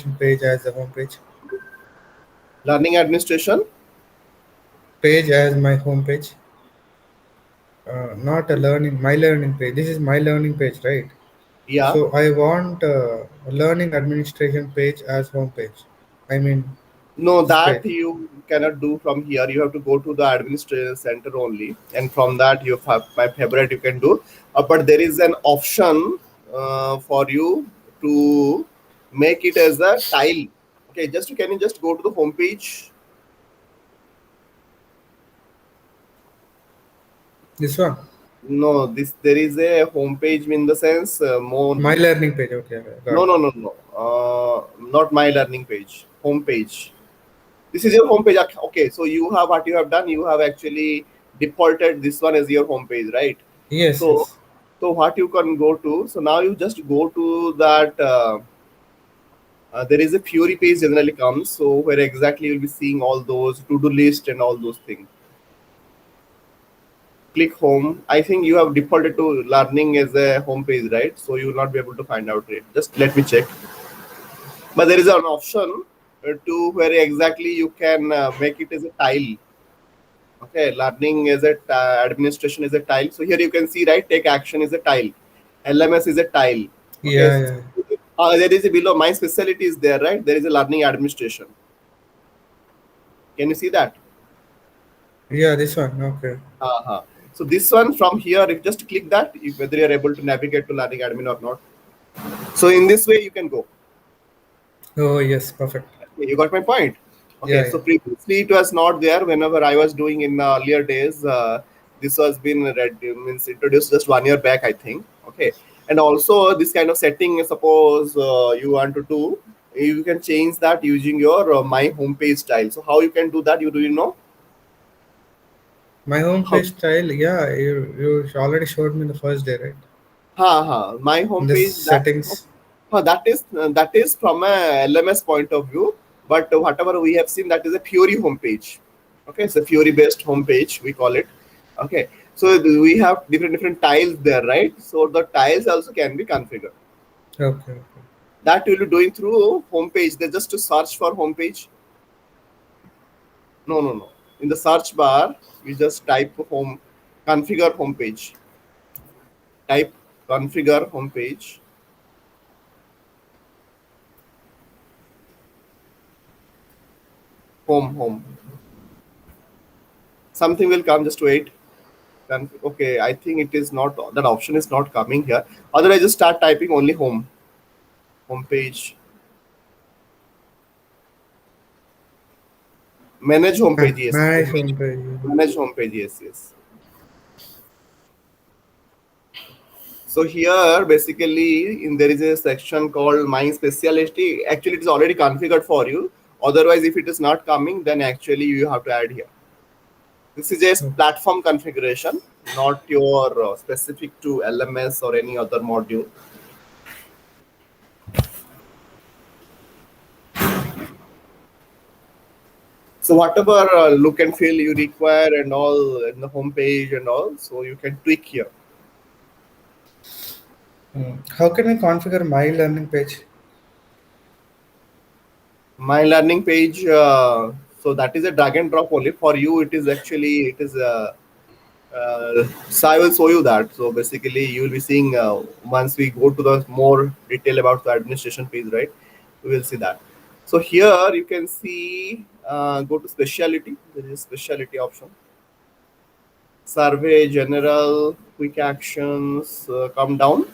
administration page as the home page. Learning administration. Page as my home page. Not a learning, my learning page. This is my learning page, right? Yeah. So I want learning administration page as home page. I mean No, this that page. you cannot do from here. You have to go to the administration center only, and from that you have my favorite you can do. But there is an option for you to make it as a tile. Okay, just can you just go to the home page? This one. No, this there is a home page in the sense more. My learning page. Okay, okay, got No, it. no, no, no. Not my learning page. Home page. This is your home page. Okay, so you have what you have done. You have actually defaulted this one as your home page, right? Yes, So, yes. so what you can go to. So now you just go to that. There is a Fury page generally comes. So where exactly you'll be seeing all those to-do list and all those things. Click home. I think you have defaulted to learning as a home page, right? So you will not be able to find out it. Just let me check. But there is an option to where exactly you can make it as a tile. Okay, learning is a administration is a tile. So here you can see, right, take action is a tile, LMS is a tile. Okay, Yeah, yeah. there is a below my specialty is there, right? There is a learning administration. Can you see that? Yeah, this one. Okay. Uh-huh. So this one from here, if just click that, if whether you are able to navigate to learning admin or not. So in this way you can go. Oh, yes, perfect. You got my point. Okay, Yeah, so yeah. previously it was not there. Whenever I was doing in earlier days, this was been read means introduced just 1 year back, I think. Okay, and also this kind of setting, suppose you want to do, you can change that using your my homepage style. So how you can do that? You know My home how? page style. Yeah, you already showed me the first day, right? My In the homepage that. settings. That is from a LMS point of view, but whatever we have seen that is a Fury homepage. Okay, it's a Fury based homepage we call it. Okay, so we have different tiles there, right? So the tiles also can be configured. Okay, okay. That you'll be doing through homepage. They just to search for homepage. No, no, no. In the search bar, we just type home, configure homepage. Type configure homepage. Home. Something will come. Just wait. Okay, I think it is not that option is not coming here. Otherwise, just start typing only homepage, manage homepage. Yes, My home page. manage homepage. Yes. So here, basically, there is a section called my specialty. Actually, it is already configured for you. Otherwise, if it is not coming, then actually you have to add here. This is just Okay. platform configuration, not your specific to LMS or any other module. So whatever look and feel you require and all in the home page and all, so you can tweak here. How can I configure my learning page? My learning page, so that is a drag and drop only for you. It is actually it is. So I will show you that. So basically, you will be seeing once we go to the more detail about the administration page, right? We will see that. So here you can see go to specialty. There is a specialty option. Survey, general, quick actions, come down.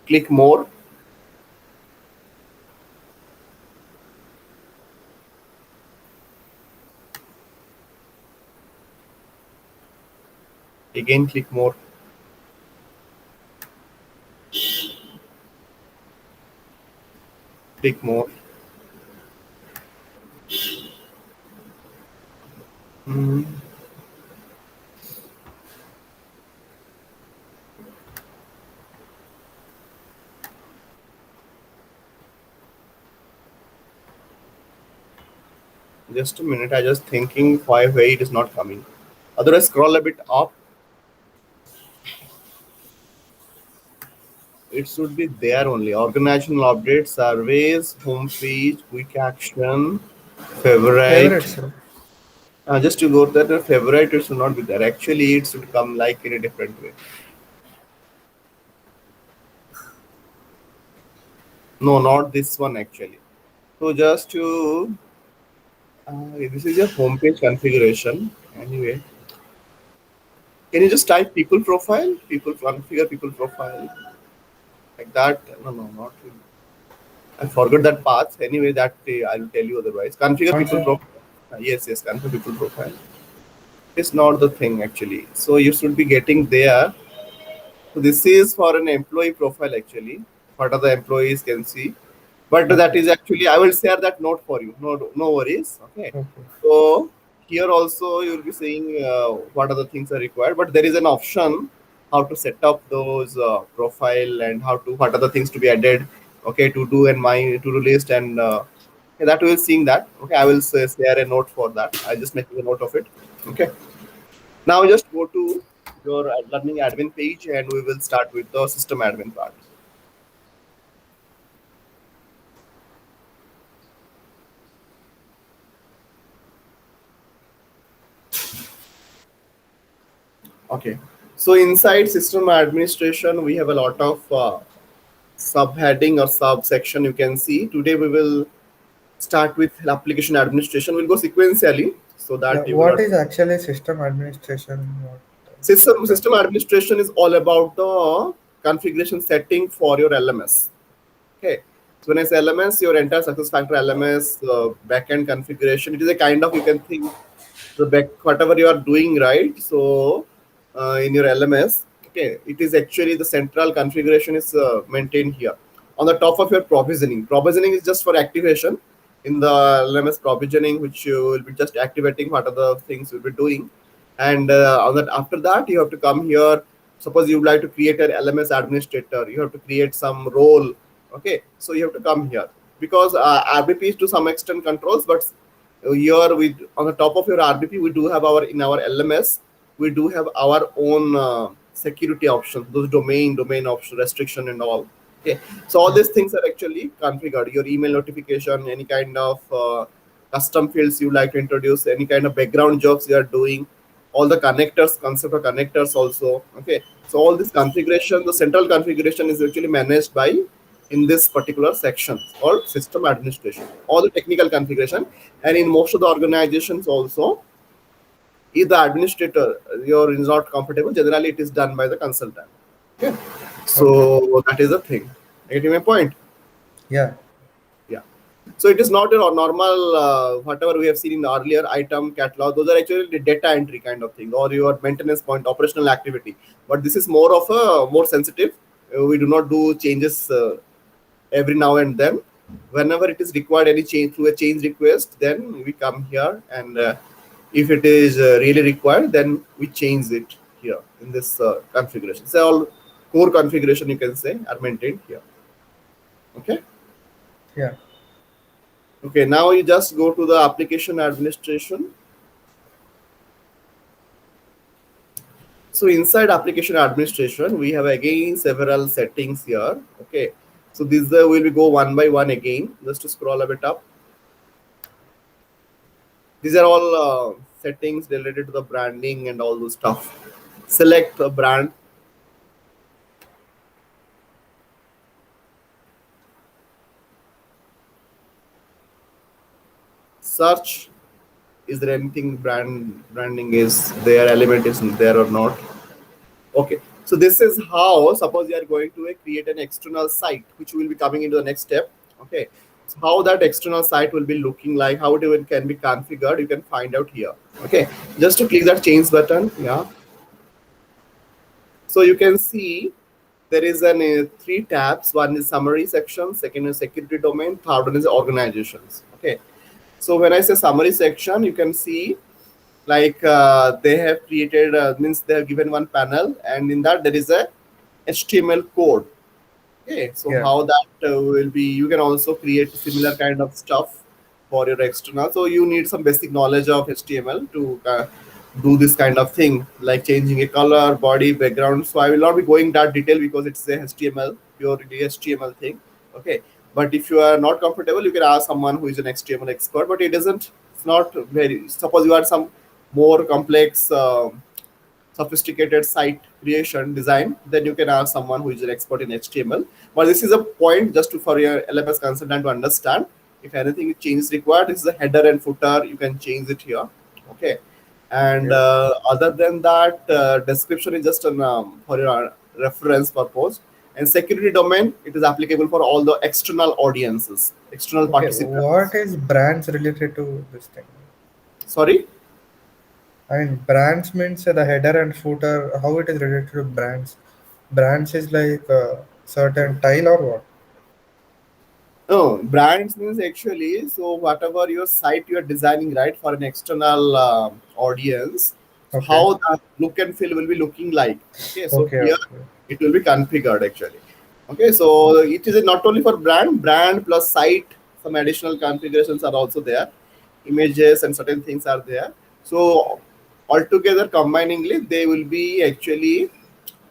Click more. Again, click more. Click more. Hmm. Just a minute. I just thinking why it is not coming. Otherwise, scroll a bit up. It should be there only. Organizational updates, surveys, homepage, quick action, favorite. Favorites, sir. Just to go there, the favorite it should not be there. Actually, it should come like in a different way. No, not this one actually. So just to this is your homepage configuration. Anyway, can you just type people profile? People configure people profile like that. No, no, not really. I forgot that path. Anyway, that I'll tell you otherwise. Configure people Config. profile. Yes, yes, configure people profile. It's not the thing actually. So you should be getting there. So this is for an employee profile actually. What are the employees can see. But that Okay. is actually I will share that note for you. No, no worries. Okay. Okay. So here also you will be seeing what other things are required. But there is an option how to set up those profile and how to what other things to be added. Okay, to do and my to do list and that we will seeing that. Okay, I will share a note for that. I just make a note of it. Okay. Now just go to your learning admin page and we will start with the system admin part. Okay. So inside system administration, we have a lot of subheading or subsection you can see. Today we will start with application administration. We'll go sequentially so Yeah. that you will What not. is actually system administration? What that? System administration is all about the configuration setting for your LMS. Okay. So when I say LMS, your entire SuccessFactor LMS backend configuration, it is a kind of you can think the back whatever you are doing, right? So in your LMS, okay, it is actually the central configuration is maintained here. On the top of your provisioning, provisioning is just for activation. In the LMS provisioning, which you will be just activating what are the things you'll be doing, and on that after that you have to come here. Suppose you would like to create an LMS administrator, you have to create some role. Okay, so you have to come here because RBP is to some extent controls, but here we on the top of your RBP we do have our in our LMS we do have our own security options, those domain option restriction and all. Okay, so all these things are actually configured. Your email notification, any kind of custom fields you like to introduce, any kind of background jobs you are doing, all the connectors, concept of connectors also. Okay, so all this configuration, the central configuration is actually managed by in this particular section called system administration, all the technical configuration. And in most of the organizations also, if the administrator you're is not comfortable, generally it is done by the consultant. Okay, Okay. so that is the thing. Getting my point? Yeah. Yeah. So it is not your normal whatever we have seen in the earlier item catalog. Those are actually the data entry kind of thing or your maintenance point, operational activity. But this is more of a more sensitive. We do not do changes every now and then. Whenever it is required any change through a change request, then we come here and if it is really required, then we change it here in this configuration. So all core configuration you can say are maintained here. Okay. Yeah. Okay, now you just go to the application administration. So inside application administration, we have again several settings here. Okay, so these will be go one by one again. Just to scroll a bit up. These are all settings related to the branding and all those stuff. Select a brand. Search. Is there anything branding is there? Element is there or not? Okay, so this is how, suppose you are going to create an external site, which will be coming into the next step. Okay, so how that external site will be looking like, how it can be configured, you can find out here. Okay, just to click that change button. Yeah, so you can see there is an three tabs. One is summary section, second is security domain, third one is organizations. Okay, so when I say summary section, you can see like they have created means they have given one panel and in that there is a HTML code. Okay, so Yeah. how that will be, you can also create similar kind of stuff for your external. So you need some basic knowledge of HTML to do this kind of thing, like changing a color, body, background. So I will not be going that detail because it's a HTML, purely HTML thing. Okay. But if you are not comfortable, you can ask someone who is an HTML expert, but it isn't, it's not very, suppose you are some more complex, sophisticated site creation design, then you can ask someone who is an expert in HTML. But this is a point just for your LMS consultant to understand. If anything change is required, this is a header and footer. You can change it here. Okay. And Okay. other than that, description is just an, for your reference purpose. And security domain, it is applicable for all the external audiences, external Okay. What participants. is brands related to this thing? Sorry. I mean, brands means the header and footer. How it is related to brands? Brands is like a certain tile or what? Oh, brands means actually, so whatever your site you are designing, right, for an external audience, so Okay. how that look and feel will be looking like. Okay, so Okay. here Okay. it will be configured actually. Okay, so it is not only for brand plus site, some additional configurations are also there, images and certain things are there. So altogether, combiningly, they will be actually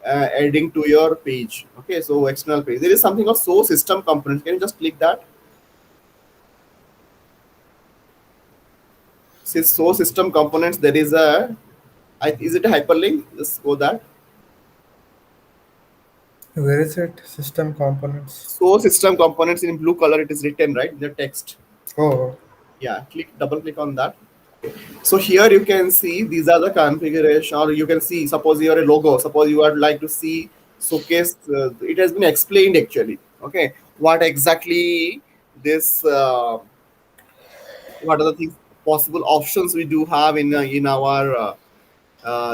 adding to your page. Okay, so external page. There is something called source system components. Can you just click that? So system components, there is a, is it a hyperlink? Just go that. Where is it? System components. So system components in blue color, it is written right, the text. Oh, Yeah, double click on that. So here you can see these are the configuration, or you can see, suppose you are a logo, suppose you would like to see showcase, it has been explained actually. Okay, what exactly this, what are the things, possible options we do have in our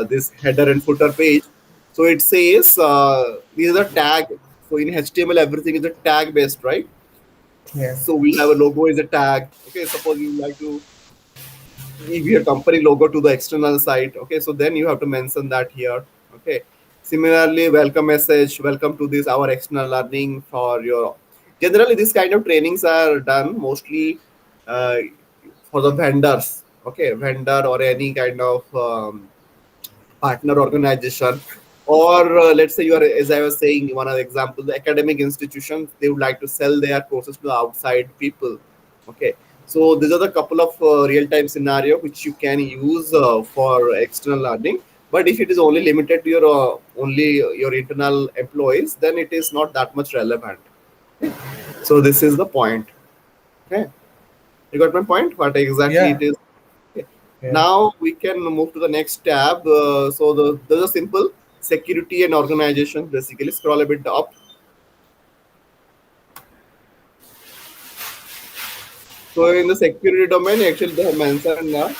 this header and footer page. So it says these are the tag. So in HTML, everything is a tag based, right? yeah. So we have a logo is a tag. Okay, suppose you like to give your company logo to the external site. Okay, so then you have to mention that here. Okay. Similarly, welcome message, welcome to this our external learning for your. Generally, this kind of trainings are done mostly uh, for the vendors. Okay, vendor or any kind of partner organization, or let's say you are, as I was saying, one of the example, the academic institutions, they would like to sell their courses to the outside people. Okay, so these are the couple of real-time scenario which you can use for external learning. But if it is only limited to your only your internal employees, then it is not that much relevant. So this is the point. Okay, you got my point, what exactly Yeah. it is. Okay. Yeah. Now we can move to the next tab. So there's a simple security and organization. Basically, scroll a bit up. So in the security domain, actually they have mentioned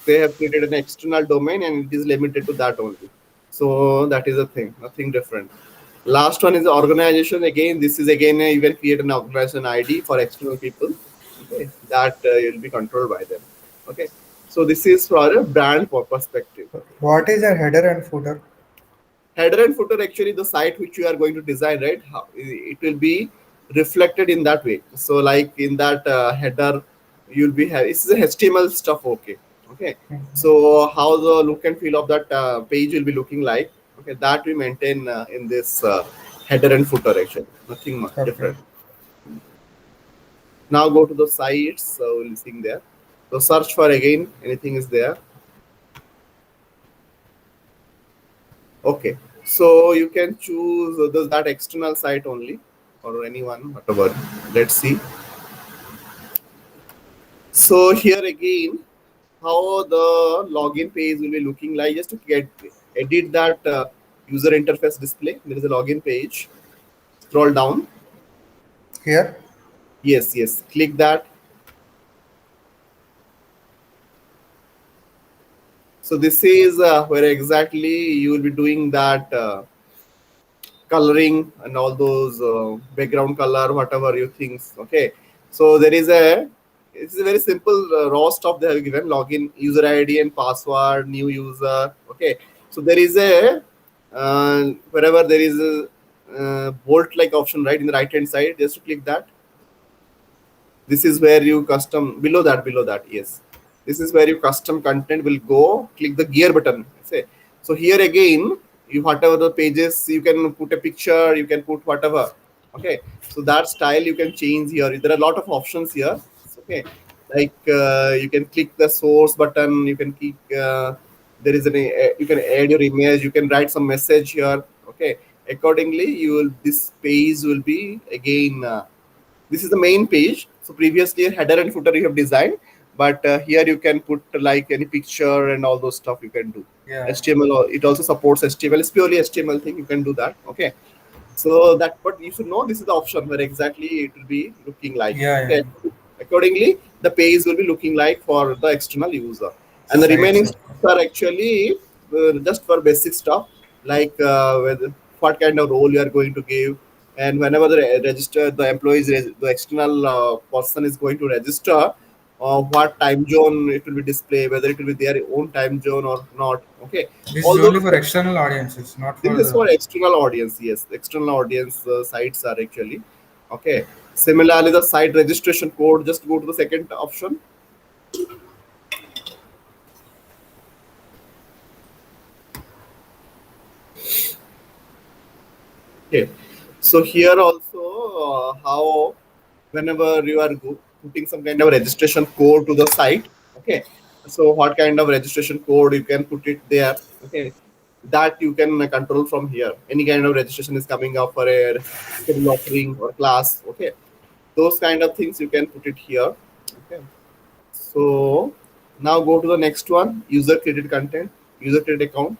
they have created an external domain and it is limited to that only. So that is a thing, nothing different. Last one is the organization. Again, this is again you can create an organization ID for external people. Okay, that will be controlled by them. Okay, so this is for a brand perspective. What is a header and footer? Header and footer, actually the site which you are going to design, right, how it will be reflected in that way. So like in that header, you'll be have, this is a HTML stuff. Okay. Okay, so how the look and feel of that page will be looking like. Okay, that we maintain in this header and footer, actually nothing much Okay. different. Now go to the sites, so we'll see there. So search for again anything is there. Okay, so you can choose that external site only, or anyone, whatever. Let's see. So here again, how the login page will be looking like. Just to get edit that user interface display, there is a login page. Scroll down. Here? Yes, yes. Click that. So this is where exactly you will be doing that. Coloring and all those background color, whatever you think. Okay, so there is a, it's a very simple raw stuff they have given: login, user ID and password, new user. Okay, so there is a wherever there is a bolt like option right in the right hand side, just to click that. This is where you custom, below that, yes. This is where your custom content will go. Click the gear button. Say so here again. You whatever the pages you can put a picture. You can put whatever. Okay. So that style you can change here. There are a lot of options here. Okay. Like you can click the source button. You can click. There is you can add your image. You can write some message here. Okay. Accordingly, you will this page will be again. This is the main page. So previously header and footer you have designed, but here you can put like any picture and all those stuff you can do. Yeah. HTML, it also supports HTML. It's purely HTML thing. You can do that. Okay. So that, but you should know this is the option where exactly it will be looking like. Yeah, yeah. Okay. Accordingly, the page will be looking like for the external user, and the Sites. remaining steps are actually just for basic stuff like what kind of role you are going to give, and whenever the employee the external person is going to register, what time zone it will be displayed, whether it will be their own time zone or not. Okay, This is all only those for external audiences, not this for is the. for external audience. Yes, external audience sites are actually okay. Similarly, the site registration code. Just go to the second option. Okay, so here also how whenever you are putting some kind of registration code to the site. Okay, so what kind of registration code you can put it there. Okay, that you can control from here. Any kind of registration is coming up for a skill offering or class. Okay, those kind of things you can put it here. Okay, so now go to the next one, user created content, user created account.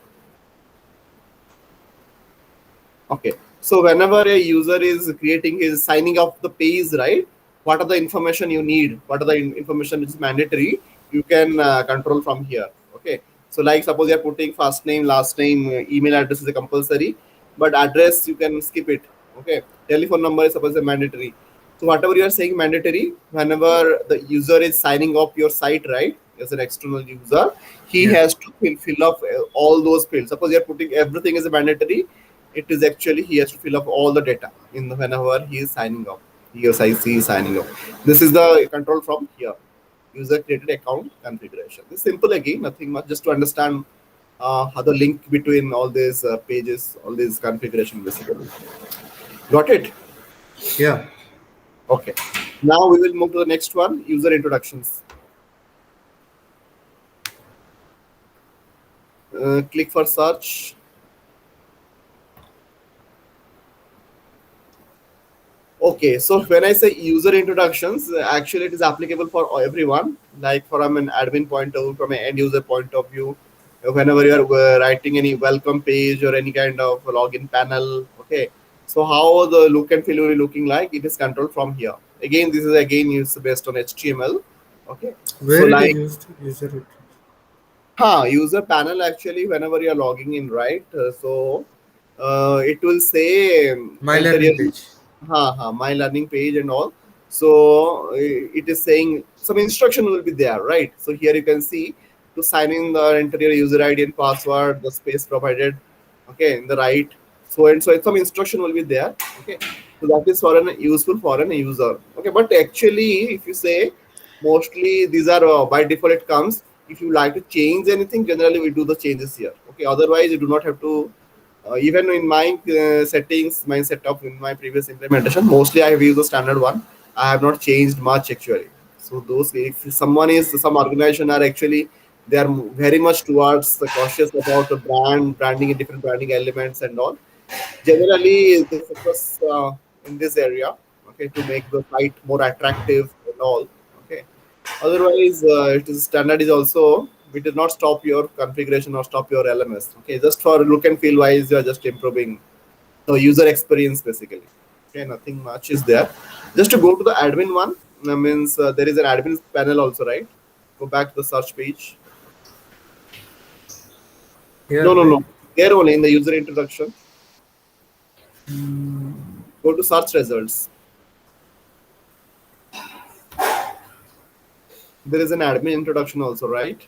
Okay, so whenever a user is creating his signing up the page, right, what are the information you need, what are the information which is mandatory, you can control from here. Okay, so like suppose you're putting first name, last name, email address is a compulsory, but address you can skip it. Okay, telephone number is suppose a mandatory. So whatever you are saying mandatory, whenever the user is signing up your site, right, as an external user, he Yeah. has to fill up all those fields. Suppose you are putting everything as a mandatory, it is actually he has to fill up all the data in whenever he is signing up. He or she is signing up. This is the control from here. User created account configuration. This is simple again, nothing much. Just to understand how the link between all these pages, all these configuration basically. Got it? Yeah. Okay. Now we will move to the next one, user introductions. Click for search. Okay, so when I say user introductions, actually it is applicable for everyone. Like from an admin point of view, from an end user point of view, whenever you are writing any welcome page or any kind of login panel. Okay, so how the look and feel will be looking like, it is controlled from here. Again, this is again used based on HTML. Okay, so Where it is like used, user it. user panel actually whenever you are logging in, right? It will say My enter your learning page. my learning page and all. So it is saying some instruction will be there, right? So here you can see to sign in the enter your user ID and password, the space provided, okay, in the right. So and so some instruction will be there. Okay, so that is for an useful for an user. Okay, but actually if you say mostly these are by default it comes. If you like to change anything, generally we do the changes here. Okay, otherwise you do not have to. Even in my settings, my setup in my previous implementation, mostly I have used the standard one. I have not changed much actually. So those, if someone is some organization are actually they are very much towards the cautious about the branding and different branding elements and all. Generally, they focus in this area, okay, to make the site more attractive and all. Okay. Otherwise, it is standard is also it does not stop your configuration or stop your LMS. Okay, just for look and feel wise, you are just improving the user experience basically. Okay, nothing much is there. Just to go to the admin one, means there is an admin panel also, right? Go back to the search page. Here, No, no, right? no. There only in the user introduction. Mm, Go to search results. There is an admin introduction also, right?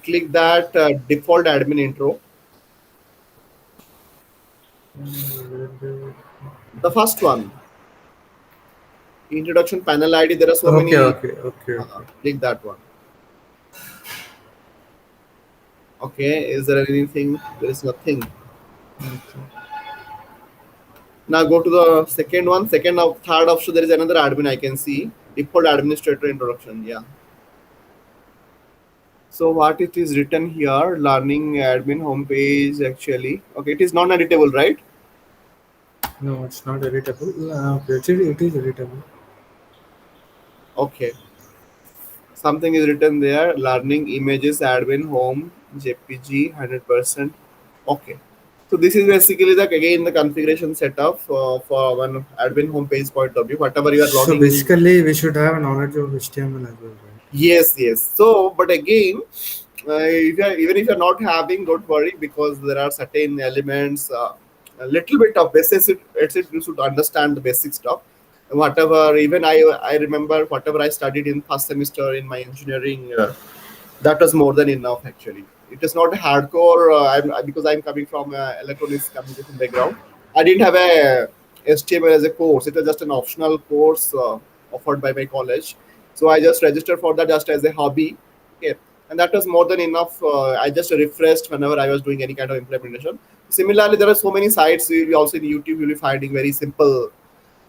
Click that default admin intro. The first one. Introduction panel ID. There are so Okay, many. okay, okay, okay. Click that one. Okay. Is there anything? There is nothing. Okay. Now go to the second one. Second of third option. There is another admin I can see. Default administrator introduction. Yeah. So what it is written here? Learning admin homepage actually. Okay. It is non-editable, right? No, it's not editable. Okay, it is editable. Okay. Something is written there. Learning images admin home JPG 100%. Okay. So this is basically the again the configuration setup for one admin homepage point of view. Whatever you are So logging in. basically, we should have a knowledge of HTML as well, right? Yes, yes. So, but again, if you're, even if you're not having, don't worry because there are certain elements, a little bit of basics. You should understand the basic stuff. Whatever, even I remember whatever I studied in first semester in my engineering. That was more than enough actually. It is not a hardcore because I'm coming from electronics communication background. I didn't have a HTML as a course. It was just an optional course offered by my college. So I just registered for that just as a hobby. Okay. And that was more than enough. I just refreshed whenever I was doing any kind of implementation. Similarly, there are so many sites. You will also in YouTube you'll be finding very simple.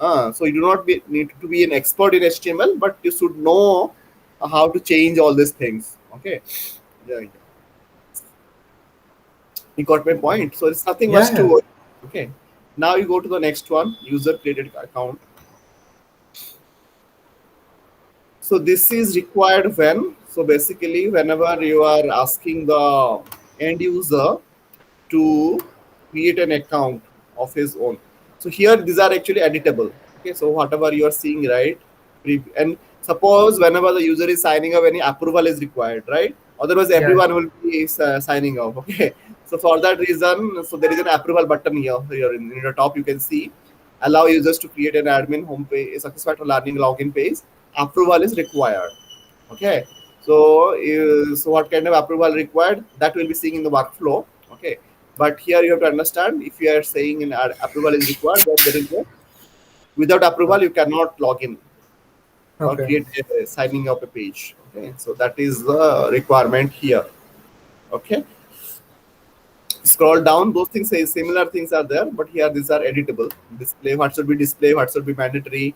So you do not need to be an expert in HTML, but you should know how to change all these things. Okay, yeah, yeah. You got my point. So it's nothing Yeah, much yeah, to. Okay, now you go to the next one. User created account. So this is required when. So basically, whenever you are asking the end user to create an account of his own. So here these are actually editable. Okay, so whatever you are seeing, right? And suppose whenever the user is signing up, any approval is required, right? Otherwise, yeah. everyone will be signing up. Okay, so for that reason, so there is an approval button here. Here in the top, you can see allow users to create an admin homepage, a SuccessFactors learning login page. Approval is required. Okay, so so what kind of approval required that will be seeing in the workflow. Okay, but here you have to understand if you are saying an approval is required, then there is a without approval you cannot log in or Okay. create a signing up a page. Okay, so that is the requirement here. Okay, scroll down, those things say similar things are there, but here these are editable. Display what should be display, what should be mandatory.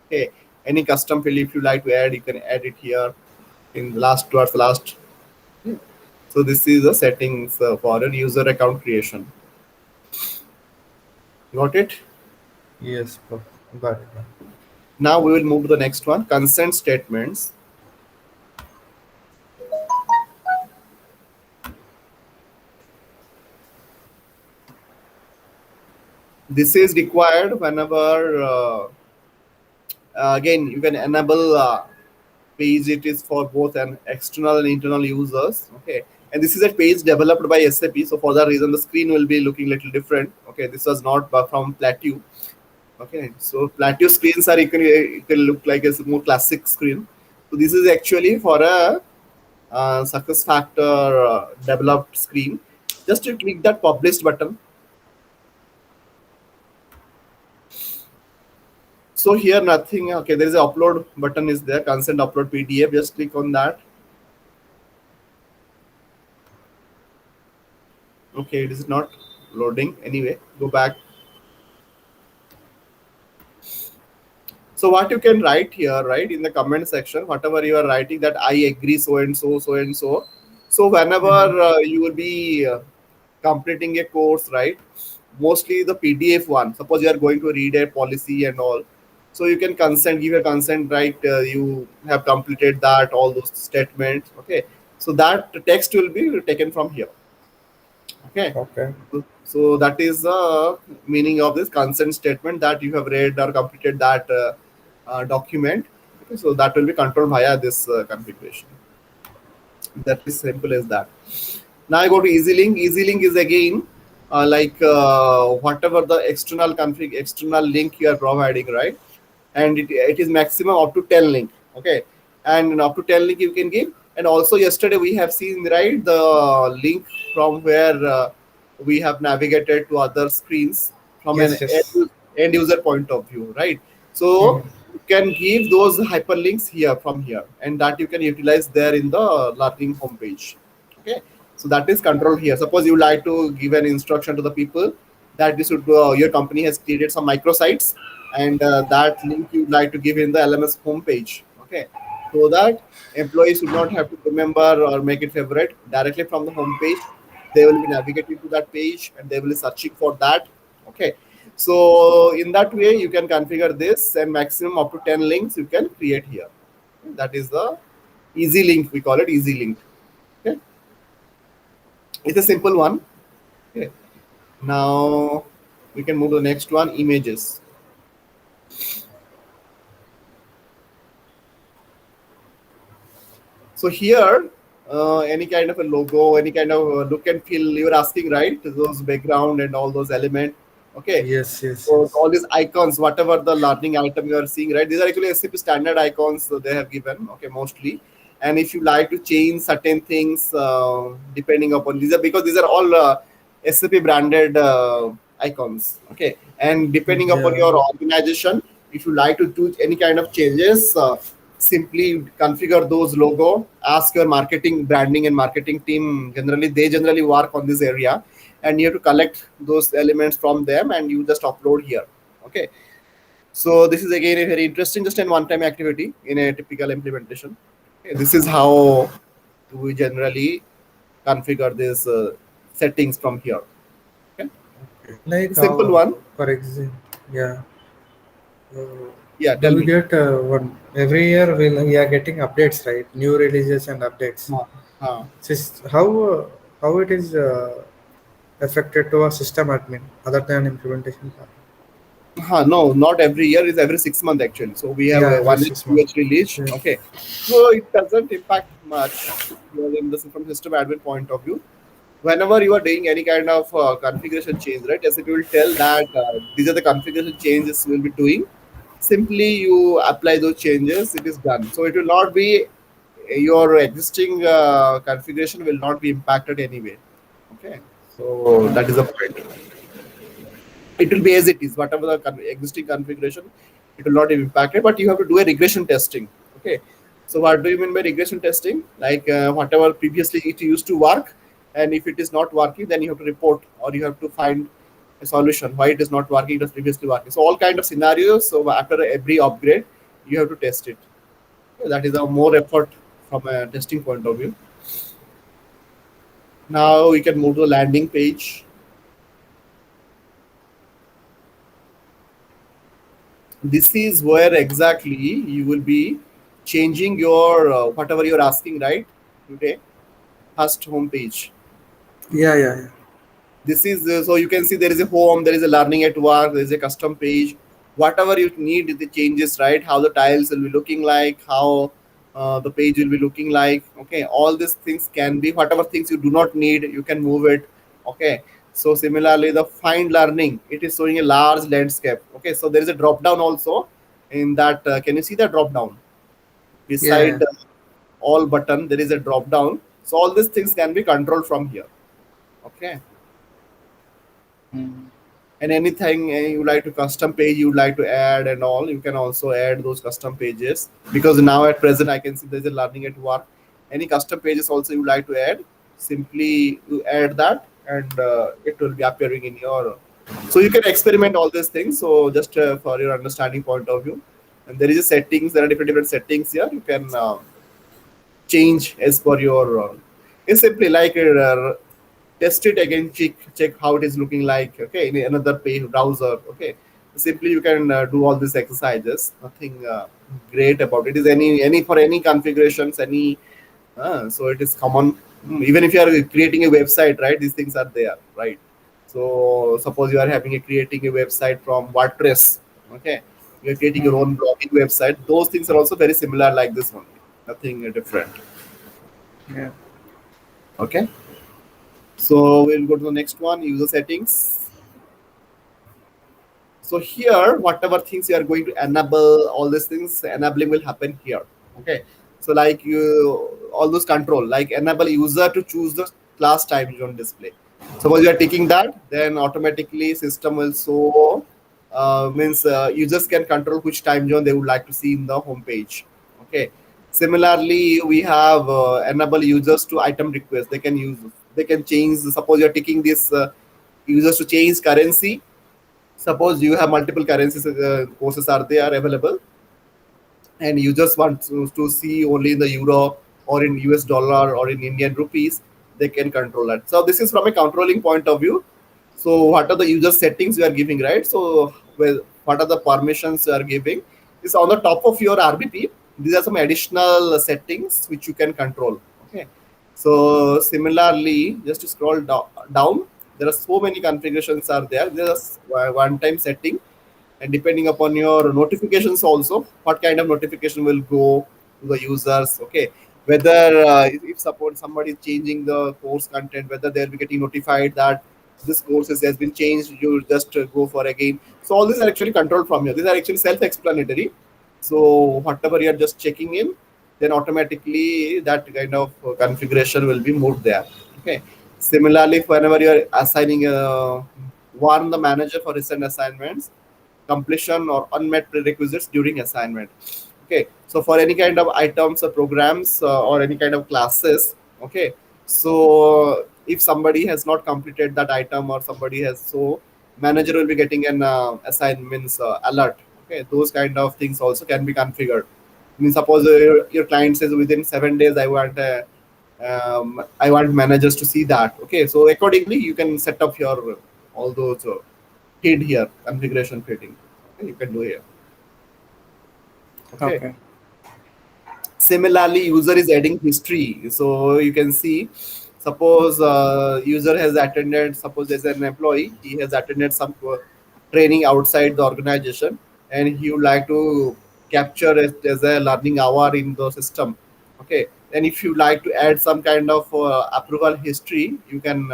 Okay, any custom field if you like to add, you can add it here in the last towards the last. So this is the settings for a user account creation. Got it? Yes, got it. Now we will move to the next one, consent statements. This is required whenever again you can enable page. It is for both an external and internal users. Okay, and this is a page developed by SAP, so for that reason the screen will be looking little different. Okay, this was not from Plateau. Okay, so Plateau screens are you can look like a more classic screen. So this is actually for a success factor developed screen. Just to click that published button. So here nothing. Okay, there is a upload button is there. Consent upload PDF. Just click on that. Okay, it is not loading. Anyway, go back. So what you can write here, right, in the comment section, whatever you are writing that I agree so and so, so and so. So whenever Mm-hmm. you will be completing a course, right, mostly the PDF one. Suppose you are going to read a policy and all. So you can consent, give a consent, right? You have completed that, all those statements. Okay. So that text will be taken from here. Okay. Okay. So that is the meaning of this consent statement that you have read or completed that document. Okay, so that will be controlled via this configuration. That is simple as that. Now I go to EasyLink. EasyLink is again whatever the external link you are providing, right? And it is maximum up to 10 link. Okay, and up to 10 link you can give. And also yesterday we have seen, right, the link from where we have navigated to other screens from an Yes, yes. end user point of view, right? So Mm-hmm. can give those hyperlinks here from here, and that you can utilize there in the learning homepage. Okay, so that is control here. Suppose you like to give an instruction to the people that this would your company has created some microsites, and that link you would like to give in the LMS homepage. Okay, so that employees should not have to remember or make it favorite directly from the homepage. They will be navigating to that page and they will be searching for that. Okay, so in that way you can configure this, and maximum up to 10 links you can create here. That is the easy link, we call it easy link. Okay, it's a simple one. Okay, now we can move to the next one, images. So here, any kind of a logo, any kind of look and feel you're asking, right? Those background and all those elements. Okay. Yes, yes, So yes. all these icons, whatever the learning item you are seeing, right? These are actually SAP standard icons they have given. Okay, mostly. And if you like to change certain things, depending upon these are, because these are all SAP branded icons. Okay, and depending upon Yeah. your organization, if you like to do any kind of changes, simply configure those logo. Ask your marketing, branding, and marketing team. Generally, they generally work on this area, and you have to collect those elements from them, and you just upload here. Okay, so this is again a very interesting, just an one-time activity in a typical implementation. Okay, this is how we generally configure these settings from here. Okay, Like simple one. for example, yeah. Yeah, Do tell we me. get one every year? We are getting updates, right? New releases and updates. Huh. Huh. How it is affected to a system admin other than implementation part? No, not every year. It's every 6 months actually. So we have Yeah, a every 1 year, 6 months. 2 year release. Yeah. Okay, so it doesn't impact much here in this from system admin point of view. Whenever you are doing any kind of configuration change, right? SAP will tell that these are the configuration changes you will be doing. Simply you apply those changes, it is done. So it will not be your existing configuration will not be impacted anyway. Okay, so that is the point. It will be as it is, whatever the existing configuration, it will not be impacted, but you have to do a regression testing. Okay, so what do you mean by regression testing? Like whatever previously it used to work, and if it is not working, then you have to report or you have to find a solution why it is not working, it was previously working. So all kind of scenarios, so after every upgrade you have to test it. That is a more effort from a testing point of view. Now we can move to the landing page. This is where exactly you will be changing your whatever you're asking, right? Today, first home page. Yeah, yeah, yeah. This is so you can see there is a home, there is a learning at work, there is a custom page. Whatever you need, the changes, right? How the tiles will be looking like, how the page will be looking like. Okay, all these things can be, whatever things you do not need, you can move it. Okay, so similarly, the find learning, it is showing a large landscape. Okay, so there is a drop down also in that. Can you see the drop down Yeah, yeah. beside all button? There is a drop down. So all these things can be controlled from here. Okay, Mm. and anything you like to custom page you like to add and all, you can also add those custom pages, because now at present I can see there's a learning at work. Any custom pages also you like to add, simply you add that, and it will be appearing in your, so you can experiment all these things. So just for your understanding point of view, and there is a settings, there are different settings here you can change as per your it's simply like test it again, check how it is looking like. Okay, in another page browser. Okay, simply you can do all these exercises, nothing great about it. Is any for any configurations, any so it is common. Even if you are creating a website, right, these things are there, right? So suppose you are having a creating a website from WordPress. Okay, you are creating your Mm. own blogging website, those things are also very similar like this one, nothing different. Yeah. Okay, so we'll go to the next one, user settings. So here, whatever things you are going to enable, all these things enabling will happen here. Okay, so like you, all those control, like enable user to choose the class time zone display. Suppose you are taking that, then automatically system will show. means users can control which time zone they would like to see in the home page. Okay. Similarly, we have enable users to item request. They can change. Suppose you're taking this users to change currency. Suppose you have multiple currencies courses are there available, and you just want to see only in the euro or in US dollar or in Indian rupees, they can control that. So this is from a controlling point of view. So what are the user settings you are giving, right? So well, what are the permissions you are giving? Is on the top of your RBP. These are some additional settings which you can control. Okay. So similarly, just to scroll down, there are so many configurations are there. There's a one-time setting, and depending upon your notifications also, what kind of notification will go to the users. Okay, whether if suppose somebody is changing the course content, whether they'll be getting notified that this has been changed, you just go for again. So all these are actually controlled from here. These are actually self-explanatory. So whatever you're just checking in, then automatically that kind of configuration will be moved there. Okay. Similarly, whenever you're assigning warn the manager for recent assignments, completion or unmet prerequisites during assignment. Okay, so for any kind of items or programs or any kind of classes. Okay, so if somebody has not completed that item or somebody has, so manager will be getting an assignments alert. Okay, those kind of things also can be configured. I mean, suppose your client says within 7 days I want managers to see that. Okay, so accordingly you can set up your all those feed here, configuration fitting. Okay, you can do here. Okay. Okay. Similarly, user is adding history. So you can see, suppose user has attended, suppose as an employee, he has attended some training outside the organization, and he would like to capture it as a learning hour in the system. Okay. Then if you like to add some kind of approval history, you can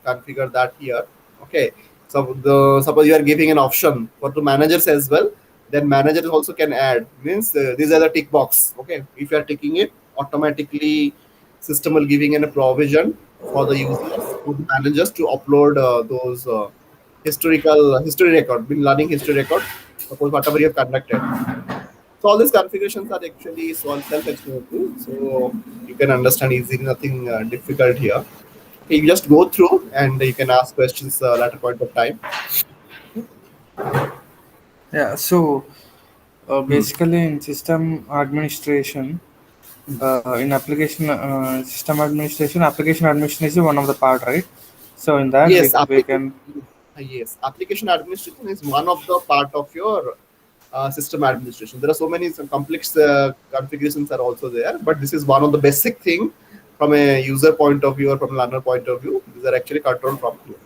configure that here. Okay. So the suppose you are giving an option for the managers as well, then managers also can add, means these are the tick box. Okay, if you are ticking it, automatically system will giving in a provision for the users, for the managers to upload those historical history record, been learning history record, suppose whatever you have conducted. So all these configurations are actually self-explanatory, so you can understand easily, nothing difficult here. Okay, you just go through and you can ask questions at a point of time. Yeah. So Hmm. basically, in system administration, in application administration is one of the part, right? So in that Yes, we can. yes, application administration is one of the part of your system administration. There are so many some complex configurations are also there, but this is one of the basic thing from a user point of view or from a learner point of view. These are actually controlled from here. Okay.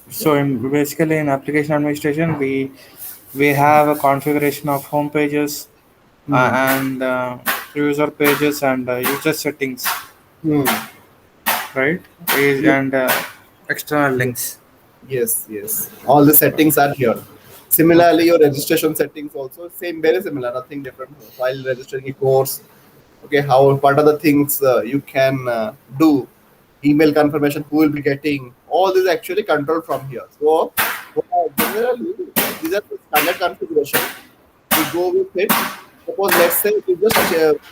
So basically in application administration, we have a configuration of home pages Hmm. and user pages and user settings, Hmm. right? Yes. And external Yes. links. Yes, yes. All the settings are here. Okay. Similarly, your registration settings also same, very similar, nothing different. While registering a course, okay, how what are the things you can do? Email confirmation, who will be getting? All this actually controlled from here. So generally, these are the standard configuration. You go with it. Suppose let's say you just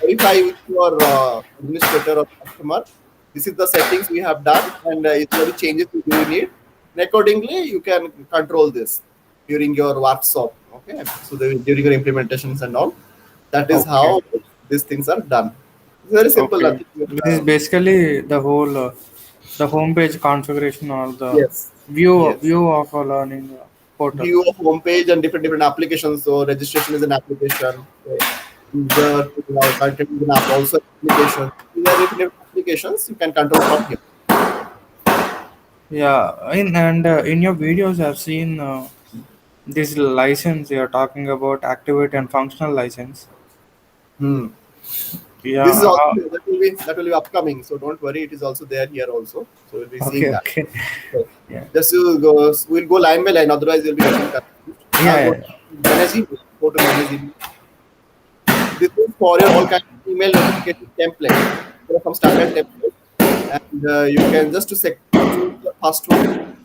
verify with your administrator or customer. This is the settings we have done, and if there are changes you do need, and accordingly you can control this during your workshop. Okay, so during your implementations and all, that is Okay. how these things are done. It's very simple. Okay. Nothing. This is basically the whole the homepage configuration or the Yes, view yes. view of a learning portal. View of homepage and different applications. So registration is an application. Okay. User content is an app, also application. These are different applications you can control from here. Yeah, in your videos, I've seen this license you're talking about, activity and functional license. Hmm. Yeah. This is also that will be upcoming. So don't worry, it is also there here also. So we'll be seeing Okay. that. Okay. Okay. Yeah. Just you go. We'll go line by line. Otherwise, you'll be getting confused. Now go Yeah. to manage email. Go to manage email. This is for your all kind of email notification template. There are some standard templates, and you can just to choose the first one.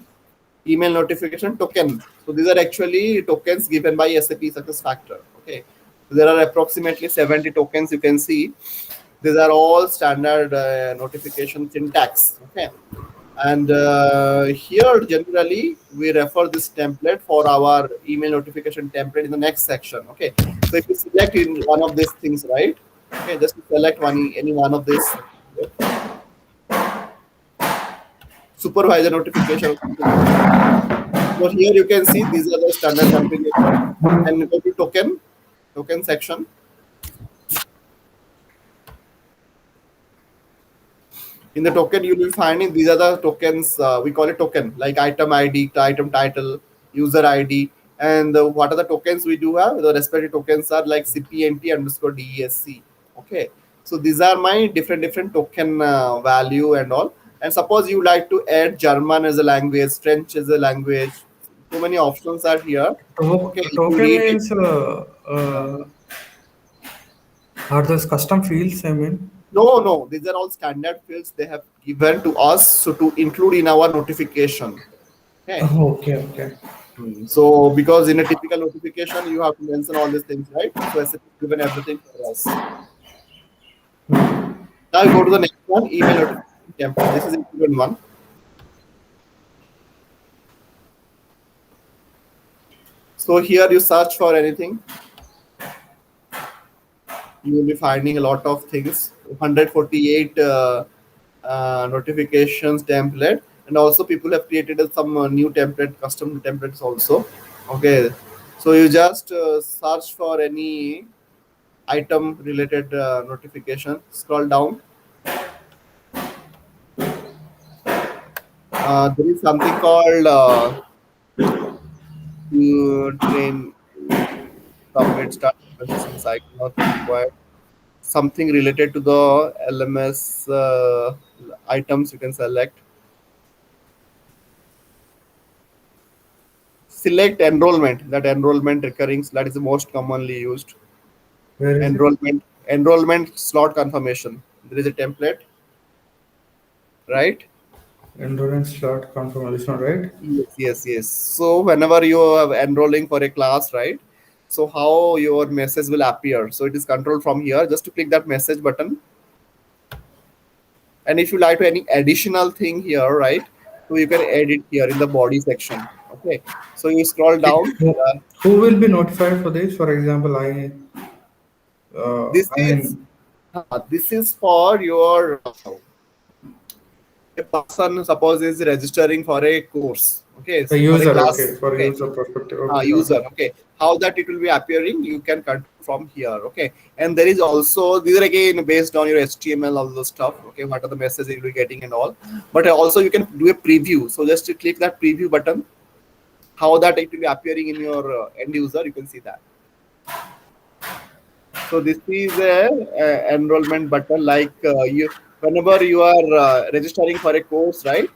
email notification token. So these are actually tokens given by SAP SuccessFactor. Okay, so there are approximately 70 tokens you can see. These are all standard notification syntax. Okay, and here generally we refer this template for our email notification template in the next section. Okay, so if you select in one of these things, right? Okay, just select one any one of these supervisor notification or something like that. So here you can see these are the standard configuration and go to token section. In the token you will be finding these are the tokens, we call it token like item id, item title, user id, and what are the tokens we do have? The respective tokens are like cpnt underscore desc. Okay, so these are my different token value and all. And suppose you like to add German as a language, French as a language, so many options are here. Okay, if you Token read it, means are those custom fields? I mean, no, these are all standard fields they have given to us so to include in our notification. Okay. oh, okay, okay. So because in a typical notification you have to mention all these things, right? So SAP has given everything for us. Now we go to the next one, email notification template. This is important one. So here you search for anything, you will be finding a lot of things. 148 notifications template, and also people have created some new template, custom templates also. Okay, so you just search for any item related notification. Scroll down. There is something called train submit start processing cycle not required. Something related to the LMS items you can select. Select enrollment. That enrollment recurring, that is the most commonly used. Where is it? Enrollment slot confirmation. There is a template, right? Endurance slot confirmation, right? Yes. So whenever you are enrolling for a class, right? So how your message will appear? So it is controlled from here. Just to click that message button, and if you like to any additional thing here, right? So you can add it here in the body section. Okay. So you scroll Like, down. who will be notified for this? For example, This I is mean, this is for your a person suppose is registering for a course. Okay, the for a user. Okay, class. for Okay, user perspective. Okay, got user. it. Okay, how that it will be appearing you can control from here. Okay, and there is also these are again based on your HTML, all those stuff. Okay, what are the messages you'll be getting and all, but also you can do a preview. So just to click that preview button, how that it will be appearing in your end user, you can see that. So this is a enrollment button. Like you, whenever you are registering for a course, right?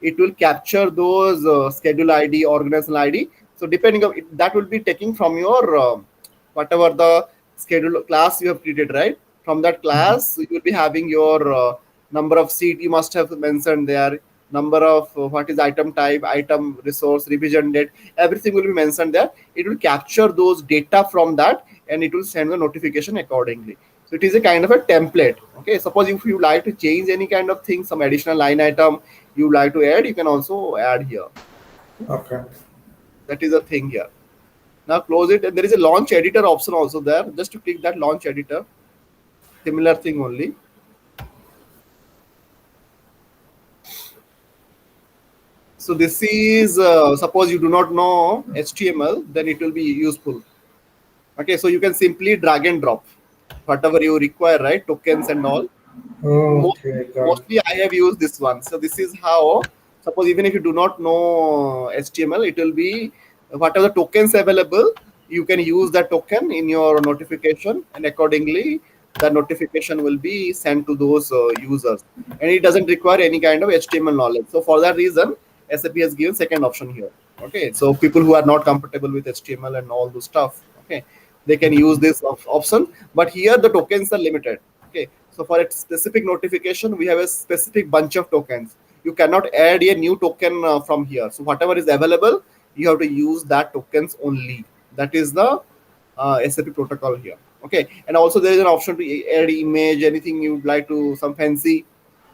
It will capture those schedule ID, organizational ID. So depending on it, that will be taking from your whatever the schedule class you have created, right? From that class, you will be having your number of seat you must have mentioned there, number of what is item type, item resource, revision date, everything will be mentioned there. It will capture those data from that and it will send the notification accordingly. So it is a kind of a template. Okay, suppose if you like to change any kind of thing, some additional line item you like to add, you can also add here. Okay. That is a thing here. Now close it, and there is a launch editor option also there. Just to click that launch editor, similar thing only. So this is suppose you do not know HTML, then it will be useful. Okay, so you can simply drag and drop whatever you require, right? Tokens and all. Okay, got it. Mostly I have used this one. So this is how, suppose even if you do not know HTML, it will be whatever tokens available, you can use that token in your notification, and accordingly the notification will be sent to those users, and it doesn't require any kind of HTML knowledge. So for that reason SAP has given second option here. Okay, so people who are not comfortable with HTML and all those stuff, okay, they can use this option, but here the tokens are limited. Okay, so for a specific notification we have a specific bunch of tokens. you cannot add a new token from here. So whatever is available, you have to use that tokens only. That is the SAP protocol here. Okay, and also there is an option to add image, anything you would like to, some fancy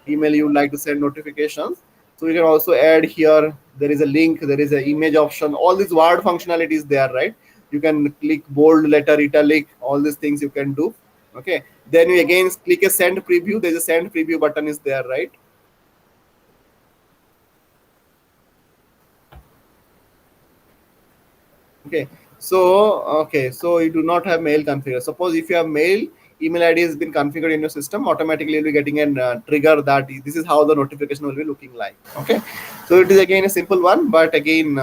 email you would like to send notifications. So you can also add here. There is a link. There is an image option. All these word functionalities there, right? You can click bold, letter, italic. All these things you can do. Okay. Then you again click a send preview. There's a send preview button is there, right? Okay. So you do not have mail configured. Suppose if you have mail, email ID has been configured in your system, automatically you'll be getting a trigger that this is how the notification will be looking like. Okay. So it is again a simple one, but again,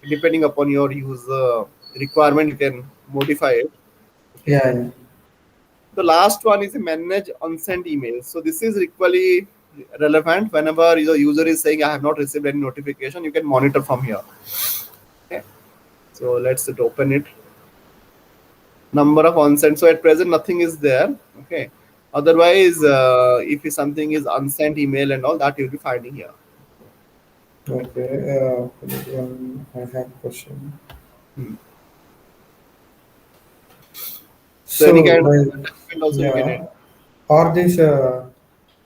depending upon your user requirement, you can modify it. Okay. Yeah, yeah. The last one is a manage unsent emails. So this is equally relevant. Whenever the user is saying I have not received any notification, you can monitor from here. Okay. So let's open it. Number of unsent. So at present nothing is there. Okay. Otherwise, if something is unsent email and all that, you'll be finding here. Okay. I have a question. Hmm. So So, any kind of like, attachment also you can add. yeah, are these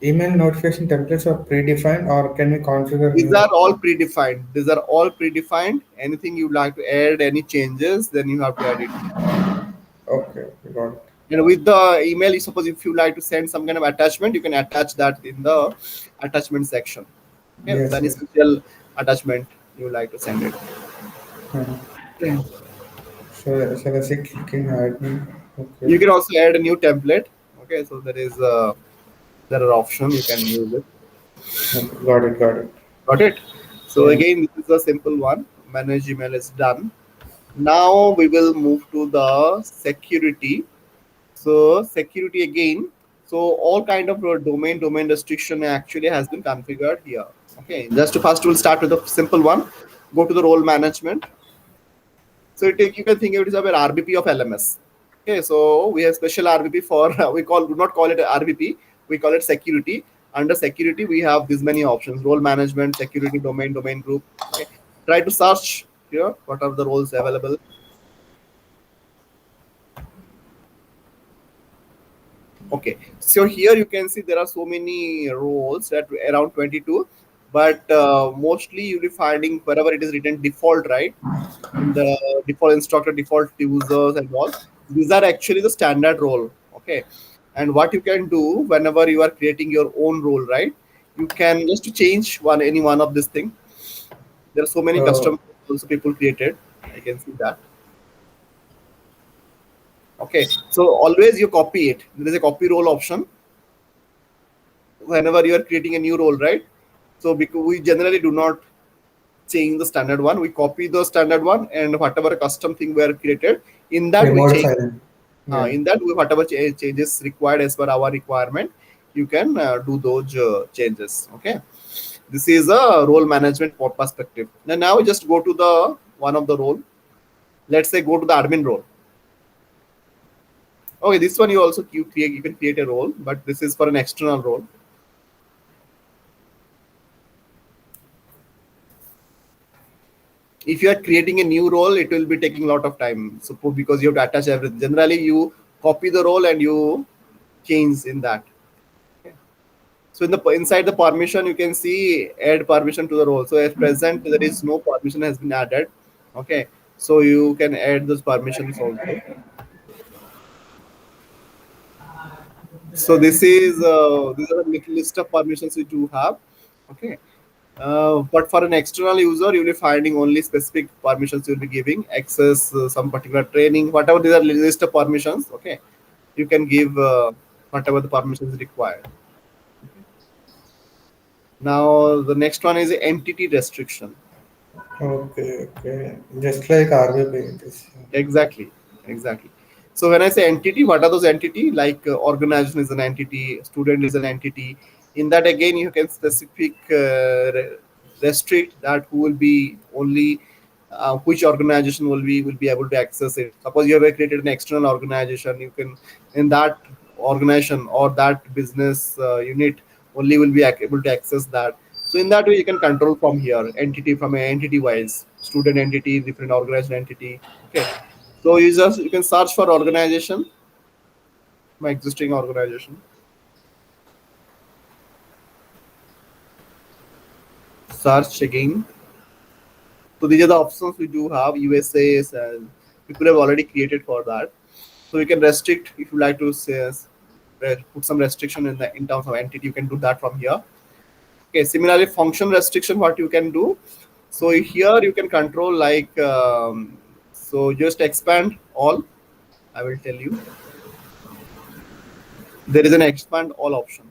email notification templates are predefined, or can we configure These new? are all predefined. These are all predefined. Anything you'd like to add, any changes, then you have to add it here. Okay, okay, got it. And with the email, you suppose if you like to send some kind of attachment, you can attach that in the attachment section. Okay, with Yes, any yes. special attachment you like to send it. Mhm. Okay. So, shall I say clicking admin? Okay, You can also add a new template. Okay, so there are options you can use it. okay, got it, got it. Got it. So Yeah. again, this is a simple one. Manage email is done. Now we will move to the security. So security again. So all kind of domain restriction actually has been configured here. Okay, just to first we'll start with the simple one. Go to the role management. So you can think of it as an RBP of LMS. Okay, so we have special RBP for we do not call it RBP, we call it security. Under security, we have these many options: role management, security, domain group. Okay, try to search here what are the roles available. Okay, so here you can see there are so many roles that around 22, but mostly you'll be finding wherever it is written default, right? In the default instructor, default users, and all. These are actually the standard role. Okay, and what you can do whenever you are creating your own role, right? You can just change any one of this thing. There are so many custom So, also people created. I can see that. Okay, so always you copy it. There is a copy role option whenever you are creating a new role, right? So because we generally do not change the standard one, we copy the standard one, and whatever custom thing we are created in we that we change. modify them. Yeah. In that, whatever changes required as per our requirement, you can do those changes. Okay, this is a role management perspective. Now we just go to the one of the role. Let's say go to the admin role. Okay, this one you can create a role, but this is for an external role. If you are creating a new role, it will be taking a lot of time. So because you have to attach everything. Generally, you copy the role and you change in that. Okay. So inside the permission, you can see add permission to the role. So at present, there is no permission has been added. Okay, so you can add those permissions also. So these are the little list of permissions which you have. Okay, but for an external user, you'll be finding only specific permissions you'll be giving access some particular training, whatever these are list of permissions. Okay, you can give whatever the permissions required. Now the next one is entity restriction. Okay, okay. Just like RBP it is. Exactly, exactly. So when I say entity, what are those entity? Like organization is an entity, student is an entity. In that again, you can specific restrict that who will be only which organization will be able to access it. Suppose you have created an external organization, you can in that organization or that business unit only will be able to access that. So in that way, you can control from here entity from an entity wise, student entity, different organized entity. Okay. So you can search for organization, my existing organization. Search again. So these are the options we do have. USAs and people have already created for that. So you can restrict if you like to say put some restriction in terms of entity. You can do that from here. Okay. Similarly, function restriction. What you can do. So here you can control like so just expand all. I will tell you. There is an expand all option.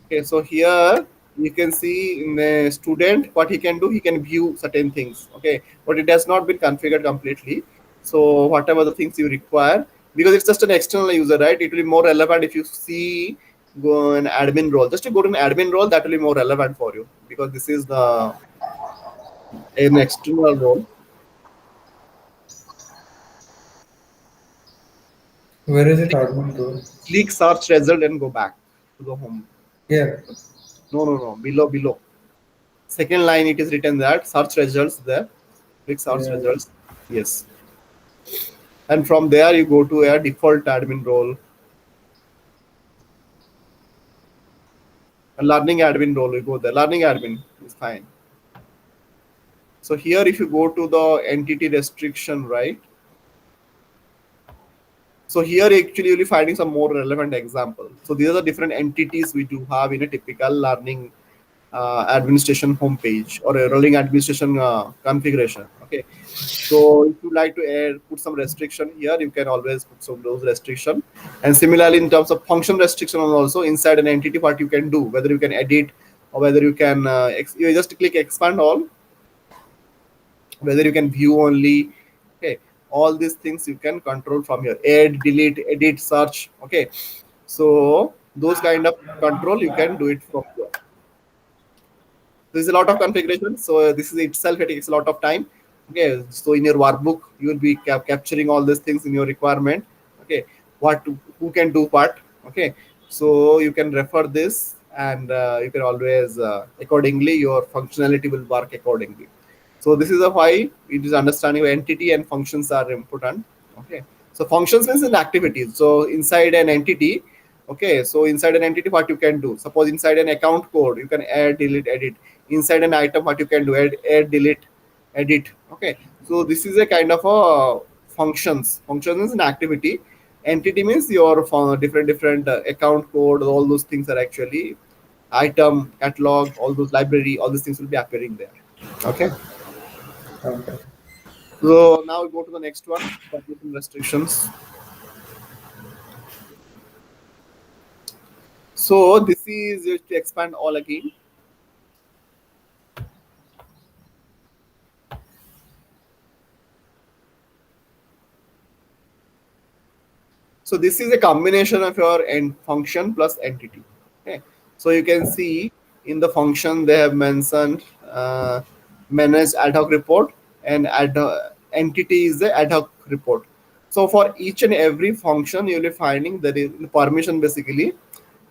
Okay, so here you can see in the student what he can do. He can view certain things. Okay, but it has not been configured completely. So whatever the things you require, because it's just an external user, right? It will be more relevant if you see go an admin role. Just to go to an admin role, that will be more relevant for you because this is the an external role. Where is it Click, admin role? click search result and go back to the home. Yeah. No, no, no. Below. Second line, it is written that search results there. Click search Yeah. results. Yes. And from there, you go to a default admin role. A learning admin role, you go there. Learning admin is fine. So here, if you go to the entity restriction, right? So here, actually, you'll be finding some more relevant example. So these are the different entities we do have in a typical learning administration homepage or a rolling administration configuration. Okay. So if you like to add, put some restriction here, you can always put some those restriction. And similarly, in terms of function restriction, also inside an entity, what you can do, whether you can edit or whether you can, you just click expand all, whether you can view only. Okay, all these things you can control from here. Add, delete, edit, search. Okay, so those kind of control you can do it from here. There's a lot of configuration, so this is itself it takes a lot of time. Okay, so in your workbook you will be capturing all these things in your requirement. Okay, what who can do what. Okay, so you can refer this and you can always accordingly your functionality will work accordingly. So this is a why it is understanding of entity and functions are important. Okay, so functions means in activities. So inside an entity, okay, so inside an entity what you can do, suppose inside an account code you can add, delete, edit. Inside an item what you can do, add, delete, edit. Okay, so this is a kind of a functions is an activity. Entity means your different account code, all those things are actually item, catalog, all those library, all these things will be appearing there. Okay, Okay. so now we go to the next one, permission restrictions. So this is just to expand all again. So this is a combination of your end function plus entity. Okay. So you can see in the function they have mentioned manage ad hoc report and entity is the ad hoc report. So for each and every function you'll be finding that is permission basically.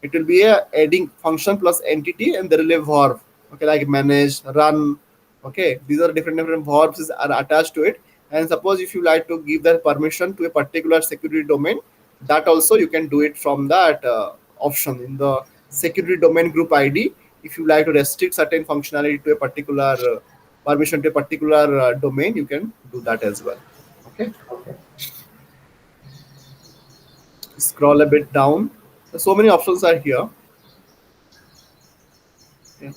It will be a adding function plus entity and there will be a verb. Okay, like manage, run. Okay, these are different verbs are attached to it. And suppose if you like to give that permission to a particular security domain, that also you can do it from that option in the security domain group ID. If you like to restrict certain functionality to a particular permission to a particular domain, you can do that as well. Okay, Okay. scroll a bit down. So many options are here. Okay.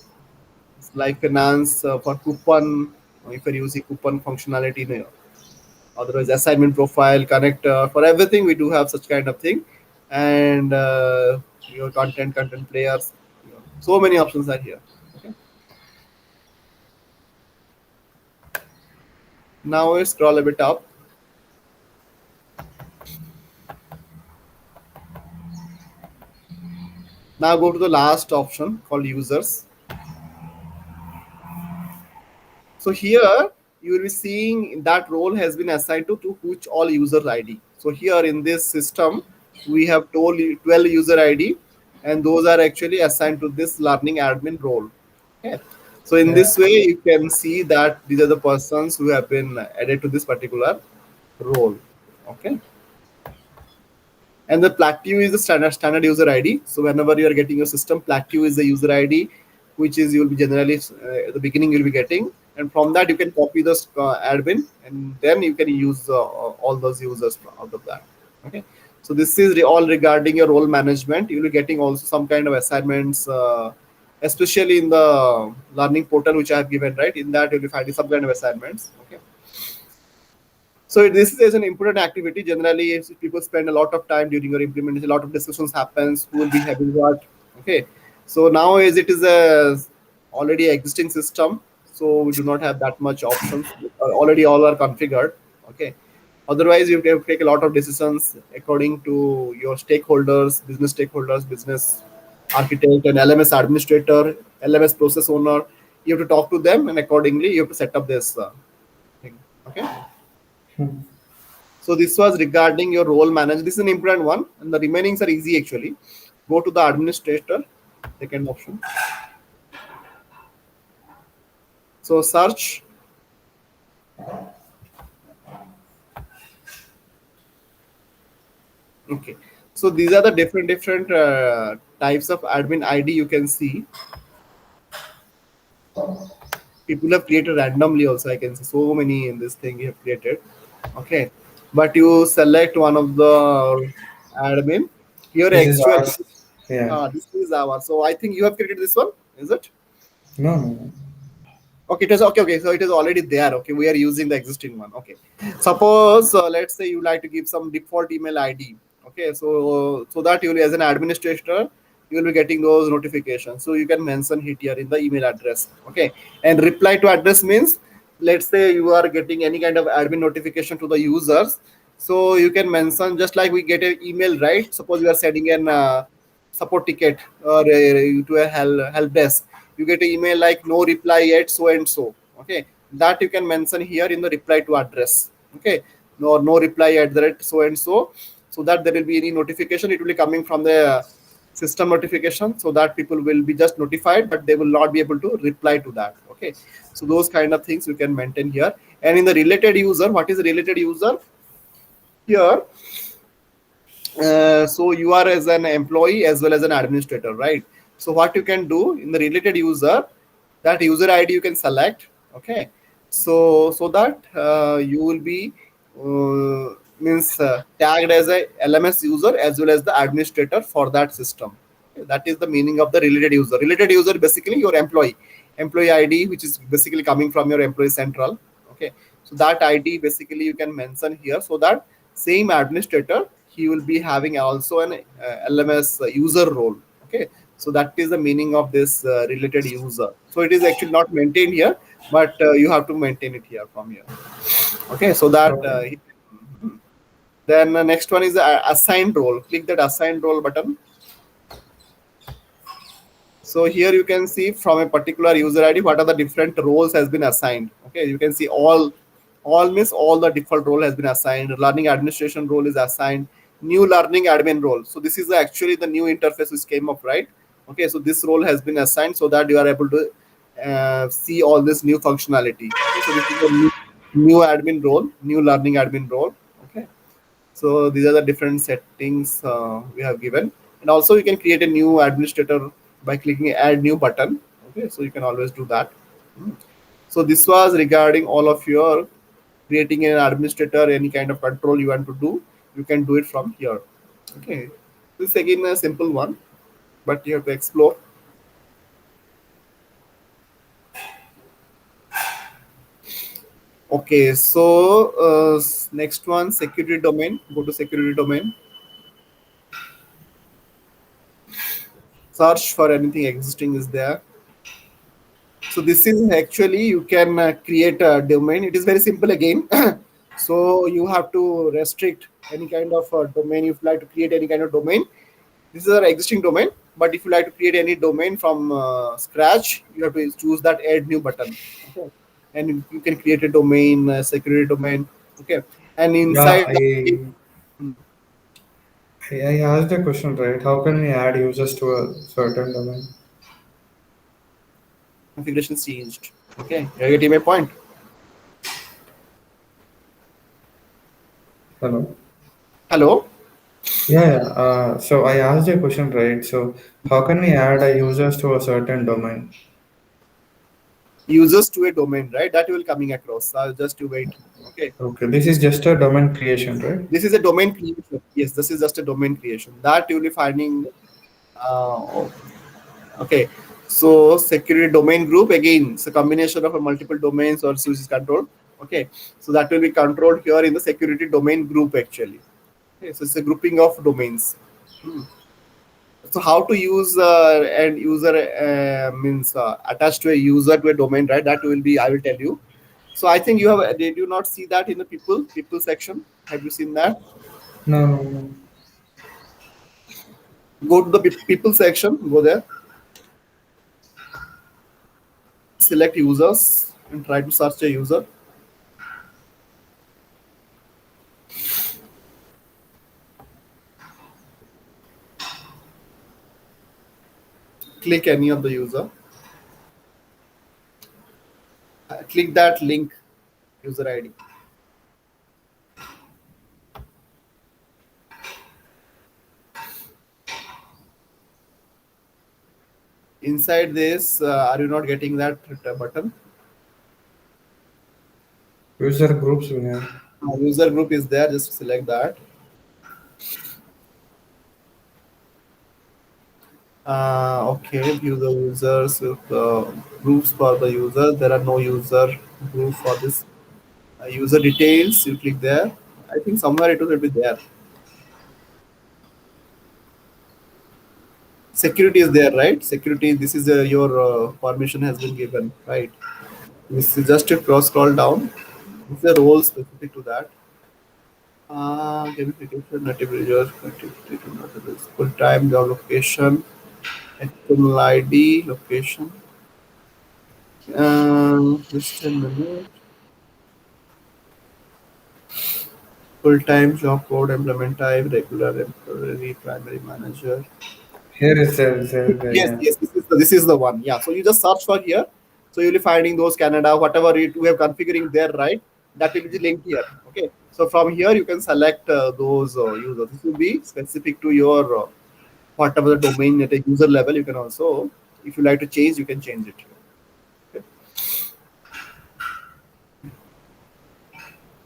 It's like finance for coupon, if you're using coupon functionality, otherwise assignment profile, connector, for everything we do have such kind of thing. And your content players, so many options are here. Okay. Now we scroll a bit up. Now go to the last option called users. So here you will be seeing that role has been assigned to which all user ID. So here in this system, we have told 12 user ID and those are actually assigned to this learning admin role. Okay. So in Yeah. this way, you can see that these are the persons who have been added to this particular role. Okay. And the plateau is the standard user ID. So whenever you are getting your system, plateau is the user ID, which is you'll be generally at the beginning you'll be getting, and from that you can copy the admin, and then you can use all those users out of that. Okay. So this is all regarding your role management. You'll be getting also some kind of assignments, especially in the learning portal which I have given. Right, in that you'll be finding some kind of assignments. Okay. So this is an important activity. Generally, if people spend a lot of time during your implementation, a lot of discussions happens. Who will be having what? Okay. So now, as it is a already existing system, so we do not have that much options. Already all are configured. Okay. Otherwise, you can take a lot of decisions according to your stakeholders, business architect, and LMS administrator, LMS process owner. You have to talk to them, and accordingly, you have to set up this thing. Okay. So this was regarding your role manager. This is an important one, and the remainings are easy actually. Go to the administrator, second option. So search. Okay. So these are the different types of admin ID you can see. People have created randomly also. I can see so many in this thing you have created. Okay. But you select one of the admin. Here This is actually, ours. Yeah. this is our. So I think you have created this one. Is it? No, no, no. Okay, it is okay. Okay, so it is already there. Okay, we are using the existing one. Okay, suppose let's say you like to give some default email ID. Okay, so that you will, as an administrator, you will be getting those notifications. So you can mention it here in the email address. Okay, and reply to address means, let's say you are getting any kind of admin notification to the users. So you can mention just like we get an email, right? Suppose you are sending an support ticket or to a help desk, you get an email like no reply yet so and so. Okay, that you can mention here in the reply to address. Okay, no reply at the rate so and so, so that there will be any notification, it will be coming from the system notification, so that people will be just notified but they will not be able to reply to that. Okay, so those kind of things you can maintain here. And in the related user, what is a related user here? So you are as an employee as well as an administrator, right? So what you can do in the related user, that user ID you can select. Okay, so that you will be means tagged as a LMS user as well as the administrator for that system. Okay, that is the meaning of the related user. Related user basically your employee ID, which is basically coming from your employee central. Okay, so that ID basically you can mention here, so that same administrator, he will be having also an LMS user role. Okay, so that is the meaning of this related user. So it is actually not maintained here, but you have to maintain it here from here. Okay, so that Okay. then next one is the assigned role. Click that assigned role button. So here you can see from a particular user ID what are the different roles has been assigned. Okay, you can see all means all the default role has been assigned. Learning administration role is assigned. New learning admin role. So this is actually the new interface which came up, right? Okay, so this role has been assigned so that you are able to see all this new functionality. Okay, so this is a new admin role, new learning admin role. Okay, so these are the different settings we have given, and also you can create a new administrator by clicking add new button. Okay, so you can always do that. So this was regarding all of your creating an administrator, any kind of control you want to do, you can do it from here. Okay, this is again a simple one, but you have to explore. Okay, so next one, security domain. Go to security domain, search for anything existing is there. So this is actually you can create a domain. It is very simple again. So you have to restrict any kind of domain. If you like to create any kind of domain, this is our existing domain. But if you like to create any domain from scratch, you have to choose that add new button. Okay, and you can create a domain, security domain. Okay, and Yeah, inside that, I I asked a question, right? How can we add users to a certain domain? Configurations changed. Okay, you're getting my point. Hello. Hello. Yeah. So I asked a question, right? So how can we add a users to a certain domain? Users to a domain, right? That you will coming across. Just you wait. Okay. Okay, this is just a domain creation, right? This is a domain creation. Yes, this is just a domain creation. That you will be finding. Uh, okay. So security domain group again. It's a combination of a multiple domains or switches control. Okay. So that will be controlled here in the security domain group actually. Okay. So it's a grouping of domains. Hmm. So how to use and user means attached to a user to a domain, right? That will be I will tell you. So I think you have did you not see that in the people section? Have you seen that? No, no, no. Go to the people section. Go there. Select users and try to search a user. Click any of the user. Click that link user ID. Inside this, are you not getting that button? User groups we have. User group is there. Just select that. Okay, view the users with groups for the user. There are no user group for this. User details, you click there. I think somewhere it will be there. Security is there, right? Security, this is your permission has been given, right? This is just a cross scroll down. This is a role specific to that. Gamification, native users, connectivity to native full time, job location, external ID, location. Just a minute. Full-time job code, employment type, regular employee, primary manager. Here is there, Yes, yeah. yes, this is the one. Yeah, so you just search for here. So you'll be finding those Canada, whatever you have configuring there, right? That will be linked here. Okay. So from here you can select those users. This will be specific to your whatever the domain at a user level. You can also, if you like to change, you can change it. Okay.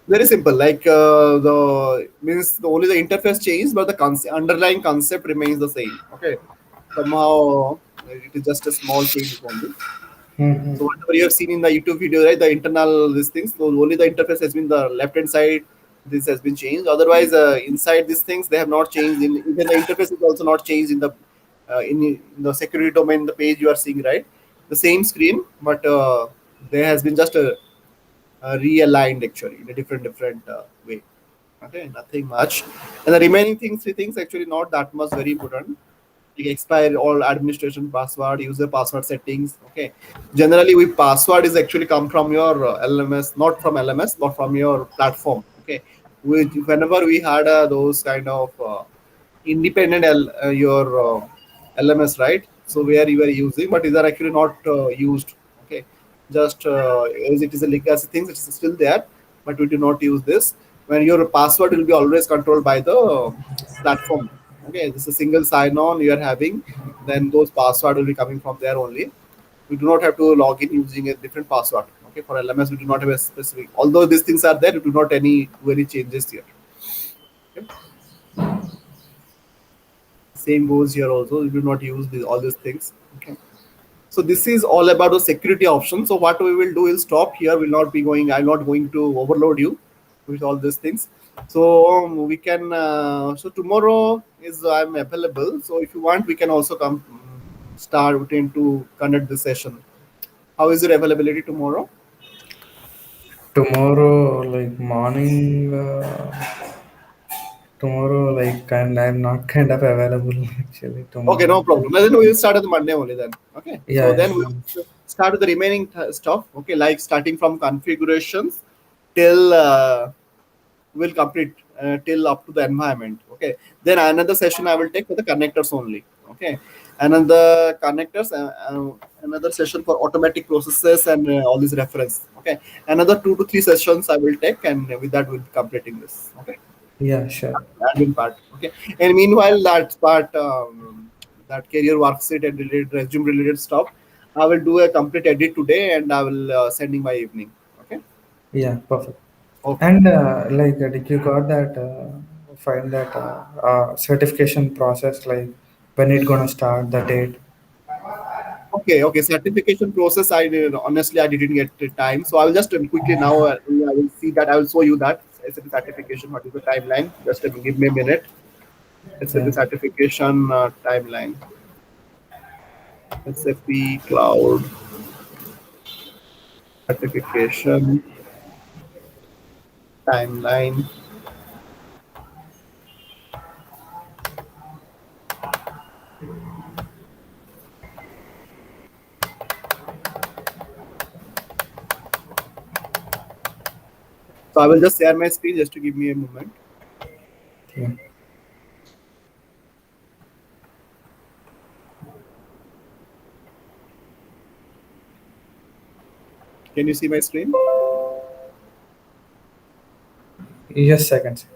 Very simple. Like the means the only the interface changed, but the underlying concept remains the same. Okay. Somehow it is just a small change only. Mm-hmm. So whatever you have seen in the YouTube video, right, the internal these things, so only the interface has been the left hand side. This has been changed. Otherwise, inside these things, they have not changed. In even the interface is also not changed in the in the security domain. The page you are seeing, right, the same screen, but there has been just a realigned actually in a different way. Okay, nothing much. And the remaining things, three things, actually not that much very important. Like expire all administration password, user password settings. Okay, generally we password is actually come from your LMS, not from LMS but from your platform. Okay, whenever we had those kind of independent your LMS, right? So where you were using, but these are actually not used. Okay, just as it is a legacy things, it is still there, but we do not use this. When your password will be always controlled by the platform. Okay, this is a single sign-on you are having, then those password will be coming from there only. We do not have to log in using a different password. Okay, for LMS we do not have a specific. Although these things are there, we do not any do any changes here. Okay. Same goes here also. We do not use all these things. Okay. So this is all about the security option. So what we will do is stop here. Will not be going. I'm not going to overload you with all these things. So we can. So tomorrow is I'm available. So if you want, we can also come start into conduct this session. How is your availability tomorrow? Tomorrow, like morning, tomorrow, like, and I'm not kind of available actually Okay, tomorrow. no problem. Then we will start on the Monday only then. Okay. So Yeah, then we yeah. will start with the remaining stuff. Okay, like starting from configurations till we'll complete till up to the environment. Okay, then another session I will take for the connectors only. Okay, another connectors, another session for automatic processes and all these reference. Okay, another 2 to 3 sessions I will take, and with that we'll be completing this. Okay, Yeah, sure. admin part. Okay, and meanwhile that part, that career worksheet and related resume related stuff, I will do a complete edit today, and I will sending by evening. Okay. Yeah, perfect. Okay. And did you got that find that certification process, like when it gonna start, the date? Okay, okay. Certification process. Honestly, I didn't get the time, so I will just quickly now. I will see that. I will show you that SAP certification. What is the timeline? Just give me a minute. SAP Yeah. certification timeline. SAP Cloud certification timeline. So I will just share my screen just to give me a moment. Yeah. Can you see my screen? Yes, seconds.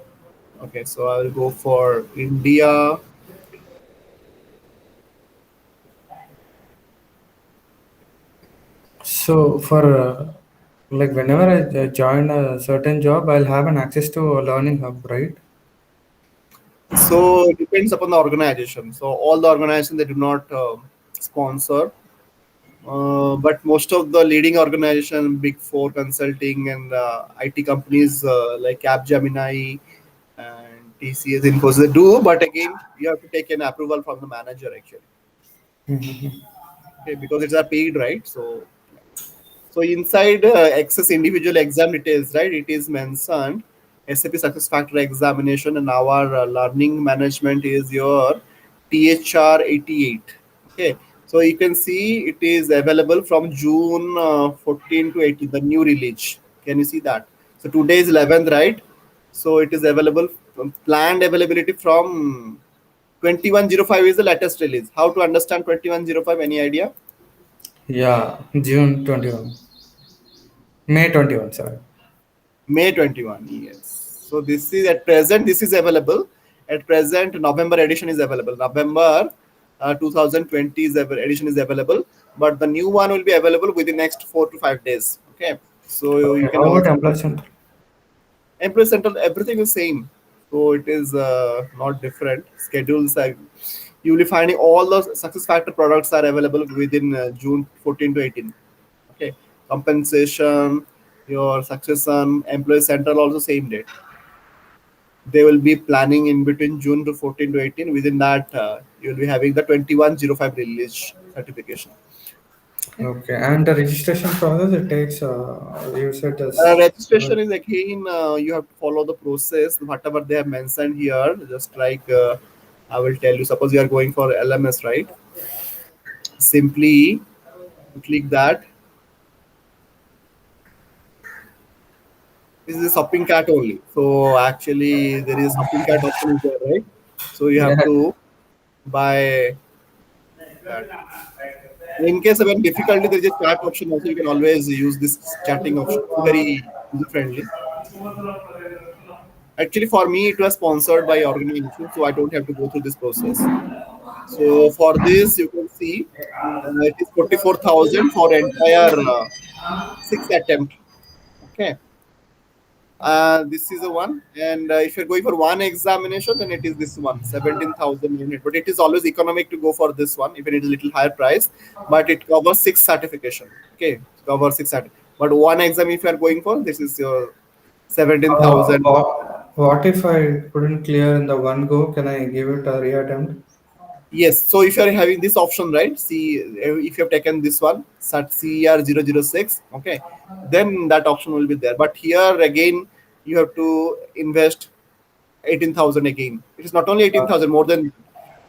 Okay, so I will go for India. So for whenever I join a certain job, I'll have an access to a learning hub, right? So it depends upon the organization. So all the organizations they do not sponsor. But most of the leading organization, Big Four consulting and IT companies like Capgemini and TCS, Infosys, they do. But again, you have to take an approval from the manager actually. Mhm. Okay, because it's a paid, right? So inside access individual exam details, right? It is mentioned SAP SuccessFactor examination, and our learning management is your THR 88. Okay, so you can see it is available from June 14 to 18, the new release. Can you see that? So today is 11th, right? So it is available, planned availability from 2105 is the latest release. How to understand 2105? Any idea? Yeah, June 21, May 21. Sorry. May 21, yes. So this is at present, this is available. At present, November edition is available. November 2020 edition is available, but the new one will be available within next 4 to 5 days. Okay, so you Okay. can How about also Employee Center? Employee Central, everything is same. So it is not different. Schedules are you will be finding all the success factor products are available within June 14 to 18. Okay, compensation, your succession, employee central also same date. They will be planning in between June to 14 to 18. Within that, you will be having the 2105 release certification. Okay. Okay. And the registration process, it takes, you said as, Registration is again, you have to follow the process, whatever they have mentioned here. Just like I will tell you, suppose you are going for LMS, right? Simply click that. This is a shopping cart only. So actually, there is a shopping cart option is there, right? So you have yeah. to buy that. In case of any difficulty, there is a chat option also. You can always use this chatting option. It's very user friendly. Actually, for me, it was sponsored by organization, so I don't have to go through this process. So for this, you can see it is 44,000 for entire 6 attempt. Okay. This is the one, and if you're going for one examination, then it is this one, 17,000 unit. But it is always economic to go for this one, even it is a little higher price. But it covers 6 certification. Okay, it covers But one exam, if you are going for, this is your 17,000. What if I couldn't clear in the one go? Can I give it a reattempt? Yes, so if you are having this option, right? See, if you have taken this one, SAT CR006, okay, then that option will be there. But here again, you have to invest 18,000 again. It is not only Uh, 18,000, more than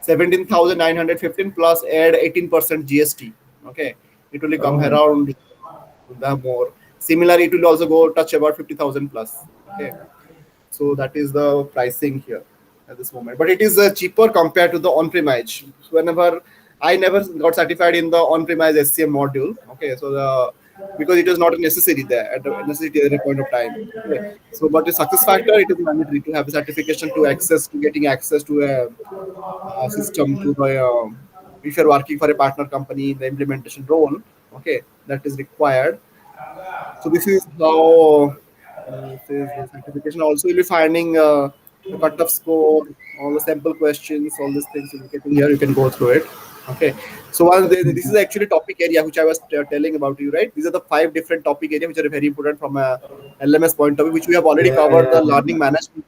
17,915 plus add 18% GST. Okay, it will come oh, around the more. Similar, it will also go touch about 50,000 plus. Okay, So that is the pricing here at this moment. But it is cheaper compared to the on-premise. Whenever I never got certified in the on-premise SCM module, okay, so the because it is not a necessary there at the necessity at the point of time. Okay, so but the success factor, it is mandatory to have a certification to access to getting access to a system to the if you're working for a partner company in the implementation role, okay, that is required. So this is how this is the certification. Also, you'll be finding the cut-off score, all the sample questions, all these things you'll be getting here. You can go through it. Okay. So this is actually topic area which I was telling about you, right? These are the five different topic areas which are very important from a LMS point of view, which we have already Yeah, covered. The yeah. learning management.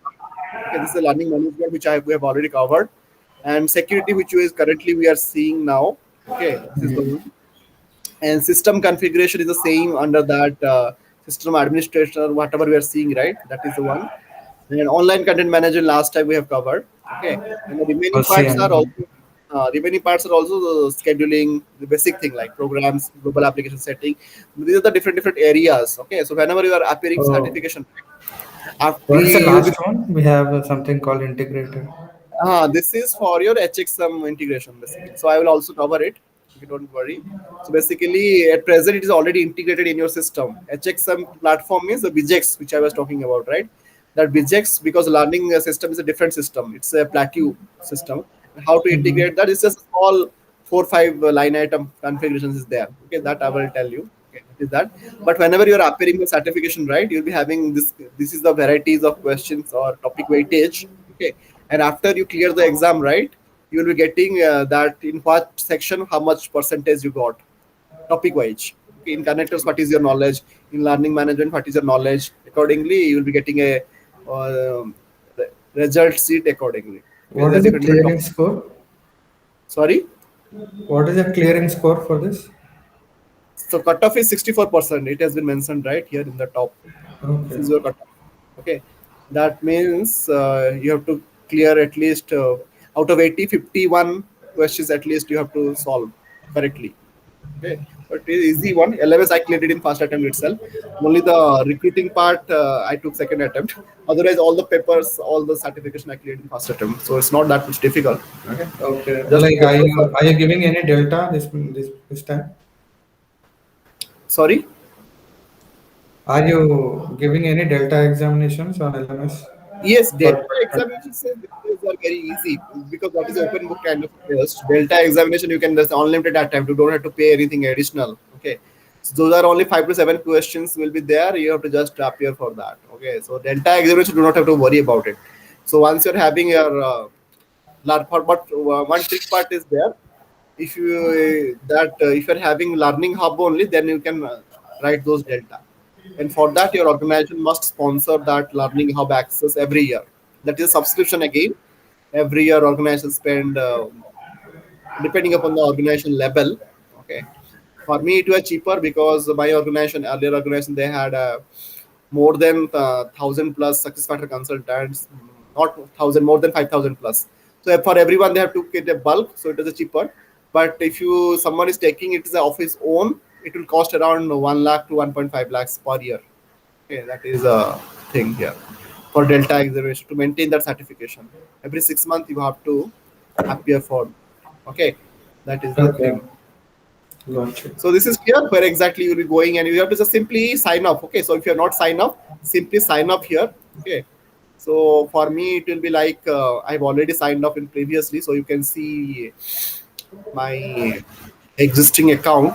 Okay, this is the learning management which we have already covered, and security which is currently we are seeing now. Okay, this is the one, and system configuration is the same under that system administrator whatever we are seeing, right? That is the one. And online content manager last time we have covered. Okay, and the remaining parts are OCM. also the scheduling, the basic thing like programs, global application setting. These are the different areas. Okay, so whenever you are appearing Oh, certification, after what is the you will be last one? We have something called integrated. this is for your HXM integration basically. So I will also cover it. You don't worry. So basically, at present, it is already integrated in your system. HXM platform is the BJX, which I was talking about, right? That BJX, because learning system is a different system. It's a plateau system. How to Mm-hmm. integrate that is just all 4 5 line item configurations is there. Okay, that I will tell you. Okay, that is that. But whenever you are appearing the certification, right, you'll be having this. This is the varieties of questions or topic weightage. Okay, and after you clear the exam, right, you will be getting that in what section how much percentage you got topic wise. Okay, in connectors what is your knowledge, in learning management what is your knowledge, accordingly you will be getting a result sheet accordingly. Okay, What there are is the different clearing topics. score? Sorry. What is the clearing score for this? So cutoff is 64%. It has been mentioned right here in the top. This Okay. is your cutoff. Okay, that means you have to clear at least out of 80, 51 questions at least you have to solve correctly. Okay, but it is easy one. LMS I cleared it in first attempt itself. Only the recruiting part I took second attempt. Otherwise, all the papers, all the certification I cleared in first attempt. So it's not that much difficult. Okay, Okay. just Like, are focus on. you are you giving any delta this time? Sorry. Are you giving any delta examinations on LMS Yes, for Delta examination says these are very easy because that is open book kind of a test. Delta examination you can just unlimited attempt. You don't have to pay anything additional. Okay, so those are only 5 to 7 questions will be there. You have to just appear for that. Okay, so Delta examination do not have to worry about it. So once you're having your large part, but one trick part is there. If you if you're having learning hub only, then you can write those delta, and for that your organization must sponsor that learning hub access every year. That is subscription again. Every year organization spend depending upon the organization level. Okay, for me it was cheaper because my organization, earlier organization, they had more than 1,000 plus success factor consultants, not 1,000, more than 5,000 plus. So for everyone they have to get a bulk, so it is a cheaper. But if you someone is taking it as of his own, it will cost around 1 lakh to 1.5 lakhs per year. Okay, that is a thing here for Delta examination to maintain that certification. Every 6 months you have to appear for. Okay, that is the okay? thing. Gotcha. So this is clear where exactly you'll be going, and you have to just simply sign up. Okay, so if you're not sign up, simply sign up here. Okay, so for me it will be like I've already signed up in previously, so you can see my existing account.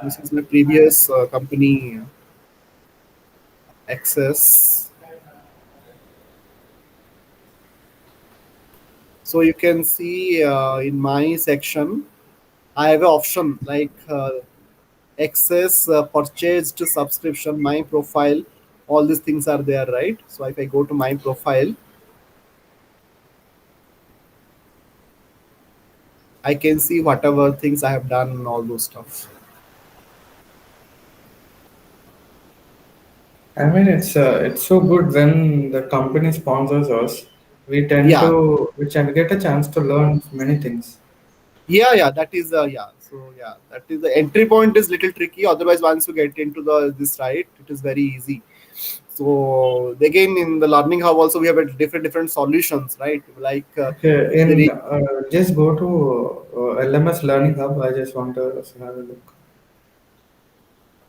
This is my previous company access. So you can see in my section, I have an option like access, purchased subscription, my profile. All these things are there, right? So if I go to my profile, I can see whatever things I have done and all those stuff. I mean, it's so good when the company sponsors us. Yeah, We can get a chance to learn many things. yeah, that is yeah. So yeah, that is the entry point is little tricky. Otherwise, once you get into the this right, it is very easy. So again, in the learning hub also we have a different solutions, right? Like Okay, in very just go to LMS Learning Hub. I just want to have a look.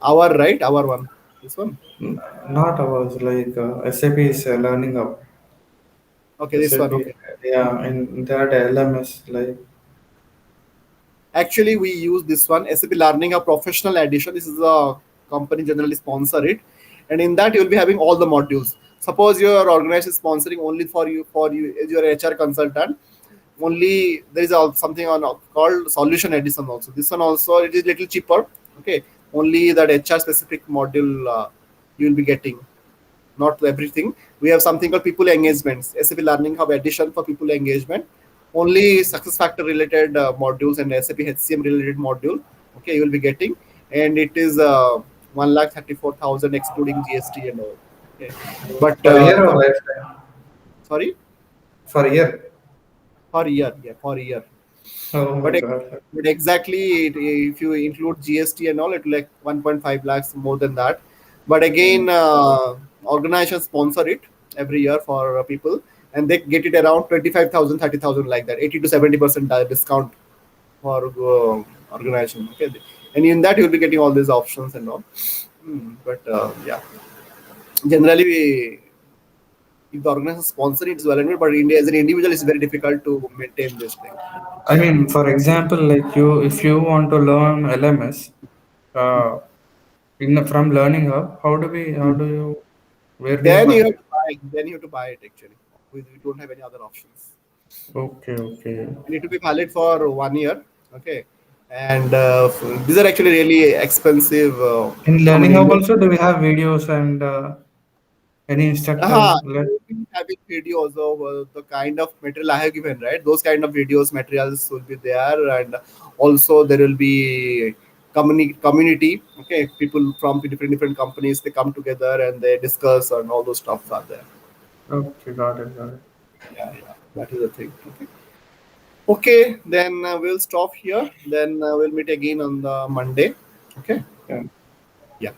our right, our one, this one. Not ours, like SAP's Learning Hub. Okay, this one. SAP, Okay. yeah, in that LMS, like Actually, we use this one SAP Learning a Professional Edition. This is a company generally sponsor it, and in that you will be having all the modules. Suppose your organization is sponsoring only for you as your HR consultant. Only there is something on called Solution Edition also. This one also it is little cheaper. Okay, only that HR specific module you will be getting, not everything. We have something called people engagements, SAP Learning Hub edition for people engagement. Only success factor related modules and SAP HCM related module. Okay, you will be getting, and it is 1,34,000 excluding GST and all. Okay, but for year or lifetime? sorry, For year. for year, yeah, for year. Oh my But God. but exactly, if you include GST and all, it will like 1.5 lakhs more than that. But again, organizations sponsor it every year for people, and they get it around 25,000, 30,000 like that, 80 to 70% discount for organization. Okay, and in that you'll be getting all these options and all. But yeah, generally, if the organization sponsor it, it's well and good. But India as an individual, it's very difficult to maintain this thing. I mean, for example, like if you want to learn LMS, uh, from Learning Hub, how do you, where do you Then you find have it? to buy. Then you have to buy it actually. We don't have any other options. Okay, okay. It need to be valid for 1 year. Okay, and these are actually really expensive In from an Learning Hub Indian. also, do we have videos and any instructor? You will be having videos of the kind of material I have given, right? Those kind of videos, materials will be there, and also there will be community. Okay, people from different companies they come together and they discuss, and all those stuff are there. Okay, got it, got it. Yeah, that is the thing. Okay. Okay, then we'll stop here. Then we'll meet again on the Monday. Okay. Yeah, Yeah.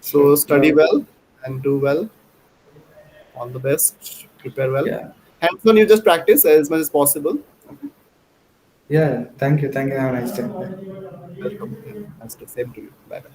sure. So study well and do well. All the best. Prepare well. Yeah, Hands on, you just practice as much as possible. Okay. yeah. Thank you, thank you. Have a nice day. Bye. Welcome. Yeah. That's the same to you. Bye bye.